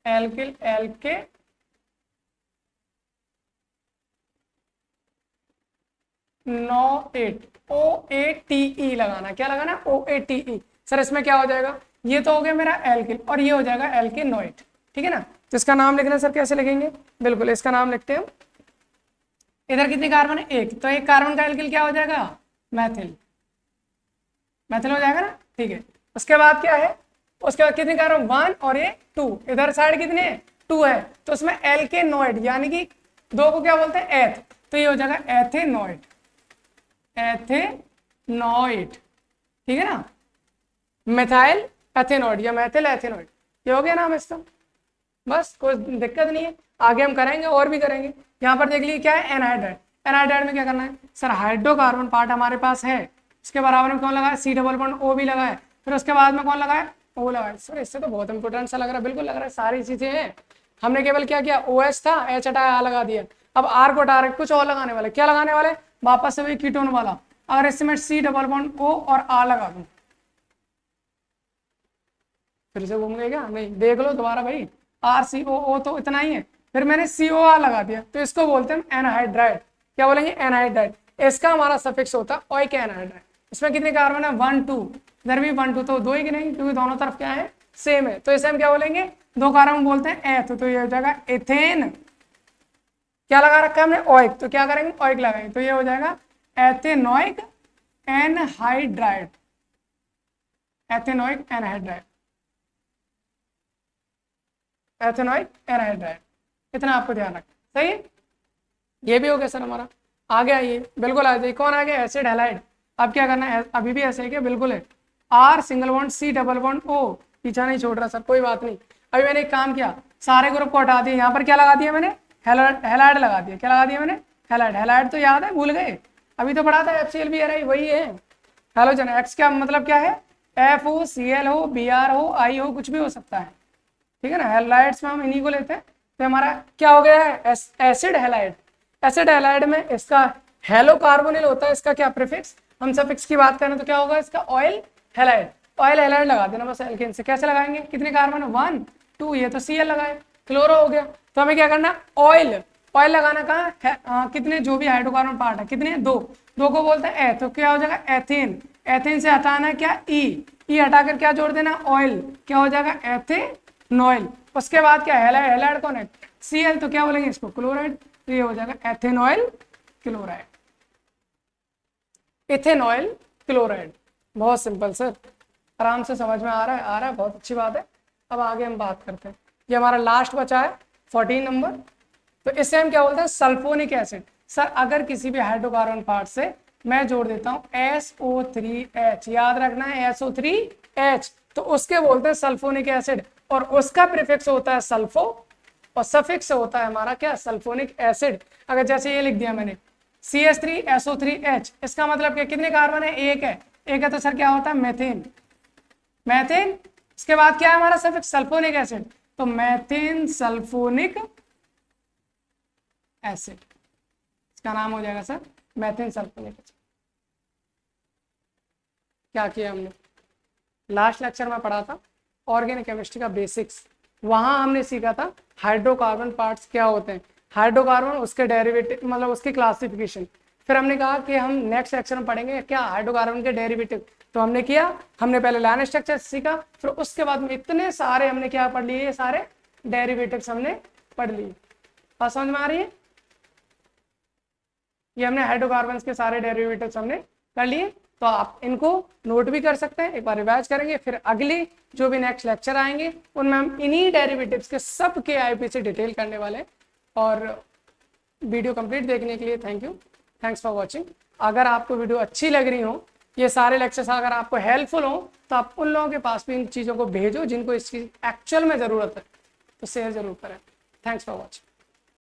एल्किल एल्के नोएट, OATE लगाना, क्या लगाना, OATE। सर इसमें क्या हो जाएगा, ये तो हो गया मेरा एल्किल और ये हो जाएगा एल्केनोइड, ठीक है ना। तो इसका नाम लिखना सर कैसे लिखेंगे, बिल्कुल इसका नाम लिखते हैं, इधर कितनी कार्बन है, एक, तो एक कार्बन का एल्किल क्या हो जाएगा, मैथिल, मैथिल हो जाएगा ना, ठीक है। उसके बाद क्या है, उसके बाद कितनी कार्बन, 1 और ये 2, इधर साइड कितने है, 2 है, तो उसमें एल्केनोइड यानी कि 2 को क्या बोलते हैं, एथ, तो ये हो जाएगा एथेनोइड, एथेनोइड, ठीक है ना, मिथाइल एथेनोइड या मैथिल एथेनोइड, ये हो गया नाम इसका। बस कोई दिक्कत नहीं है, आगे हम करेंगे और भी करेंगे। यहाँ पर देख लीजिए क्या है, एनहाइड्राइड। एनहाइड्राइड में क्या करना है सर, हाइड्रोकार्बन पार्ट हमारे पास है, उसके बराबर में कौन लगा है, सी डबल बॉन्ड ओ भी लगा है, फिर उसके बाद में कौन लगा है, ओ लगा है। सर इससे तो बहुत इंपॉर्टेंट सा लग रहा है, बिल्कुल लग रहा है सारी चीजें हैं। हमने केवल क्या किया, OH था, H हटाया, लगा दिया। अब R को हटा रहे, कुछ और लगाने वाले, क्या लगाने वाले, वापस से वही कीटोन वाला। अगर इससे मैं सी डबल बॉन्ड O और R लगा दूं, फिर से घूम गए क्या, नहीं, देख लो दोबारा भाई, RCOO तो इतना ही है, फिर मैंने COR लगा दिया, तो इसको बोलते हैं एनहाइड्राइड। क्या बोलेंगे, एनहाइड्राइड। इसका हमारा सफिक्स होता है ओइक एनहाइड्राइड। इसमें कितने कार्बन है, 1 2, इधर भी 1 2, तो 2 ही कि नहीं, क्योंकि दोनों तरफ क्या है, सेम है, तो इसे हम क्या बोलेंगे, 2 कार्बन बोलते हैं एथ, तो ये हो जाएगा एथेन। क्या लगा रखा है हमने, ओइक, तो क्या करेंगे, ओइक लगाएंगे, तो ये हो जाएगा ethanoic anhydride, ethanoic anhydride, ethanoic anhydride. इतना आपको ध्यान रखना, सही है। ये भी हो गया सर हमारा। आगे आइए, बिल्कुल आ जाइए, कौन आ गया, एसिड हैलाइड। अब क्या करना है, अभी भी ऐसे ही क्या, बिल्कुल है, R single bond C double bond O, पीछा नहीं छोड़ रहा सर, कोई बात नहीं। अभी मैंने एक काम किया, सारे ग्रुप को हटा दिया, यहाँ पर क्या लगा दिया मैंने, हैलाइड लगा दिया। क्या लगा दिया मैंने, हैलाइड। हैलाइड तो याद है, भूल गए, अभी तो पढ़ा था, FCl BRI वही है। हैलोजन, X क्या मतलब क्या है, F हो, Cl हो, Br हो, I हो, कुछ भी हो सकता है, ठीक है ना। हैलाइड्स में हम इन्हीं को लेते हैं। तो हमारा क्या हो गया है, एसिड हैलाइड। एसिड हैलाइड में इसका हेलो कार्बोनिल होता है, इसका क्या प्रीफिक्स, हम सफिक्स की बात करें तो क्या होगा इसका, ऑयल हैलाइड। ऑयल हैलाइड लगा देना बस एल्केन से। कैसे लगाएंगे, कितने कार्बन है, 1 2, ये तो Cl लगाए, क्लोरो हो गया। तो हमें क्या करना, ऑयल, ऑयल लगाना कहाँ है, कितने, जो भी हाइड्रोकार्बन पार्ट है, कितने, 2, 2 को बोलते हैं ए, तो क्या हो जाएगा एथेन। एथेन से हटाना है क्या, ई हटाकर क्या जोड़ देना, ऑयल, क्या हो जाएगा एथेनॉइल। उसके बाद क्या, हैलाइड, हैलाइड कौन है, Cl, तो क्या बोलेंगे इसको, क्लोराइड, तो ये हो जाएगा एथेनॉइल क्लोराइड, इथेनॉइल क्लोराइड। बहुत सिंपल सर, आराम से समझ में आ रहा है, बहुत अच्छी बात है। अब आगे हम बात करते हैं, ये हमारा लास्ट बचा है 14 नंबर। तो इससे हम क्या बोलते हैं, सल्फोनिक एसिड। सर अगर किसी भी हाइड्रोकार्बन पार्ट से मैं जोड़ देता हूँ SO3H, याद रखना है SO3H, तो उसके बोलते हैं सल्फोनिक एसिड, और उसका प्रीफिक्स होता है सल्फो, और सफिक्स होता है हमारा क्या, सल्फोनिक एसिड। अगर जैसे ये लिख दिया मैंने CH3SO3H, इसका मतलब क्या, कितने कार्बन है, एक है, तो सर क्या होता है, मेथेन, मेथेन। इसके बाद क्या है हमारा सफिक्स, सल्फोनिक एसिड, तो मेथेन सल्फोनिक एसिड, इसका नाम हो जाएगा सर मेथेन सल्फोनिक एसिड। क्या किया हमने, लास्ट लेक्चर में पढ़ा था ऑर्गेनिक केमिस्ट्री का बेसिक्स, वहां हमने सीखा था हाइड्रोकार्बन पार्ट्स क्या होते हैं, हाइड्रोकार्बन, उसके डेरिवेटिव, मतलब उसकी क्लासिफिकेशन। फिर हमने कहा कि हम नेक्स्ट सेक्शन में पढ़ेंगे क्या, हाइड्रोकार्बन के डेरिवेटिव। तो हमने किया, हमने पहले लाइन स्ट्रक्चर सीखा, फिर उसके बाद में इतने सारे हमने क्या पढ़ लिए, ये सारे डेरिवेटिव्स हमने पढ़ लिए। बात समझ में आ रही है, ये हमने हाइड्रोकार्बन के सारे डेरिवेटिव्स हमने कर लिए। तो आप इनको नोट भी कर सकते हैं, एक बार रिवाइज करेंगे, फिर अगली जो भी नेक्स्ट लेक्चर आएंगे उनमें हम इन्हीं डेरिवेटिव्स के सब के आईपीसी डिटेल करने वाले हैं। और वीडियो कंप्लीट देखने के लिए thank you, thanks for watching. अगर आपको वीडियो अच्छी लग रही हो, ये सारे लेक्चर्स अगर आपको हेल्पफुल हो, तो आप उन लोगों के पास भी इन चीज़ों को भेजो जिनको इसकी एक्चुअल में ज़रूरत है, तो शेयर जरूर करें। Thanks for watching.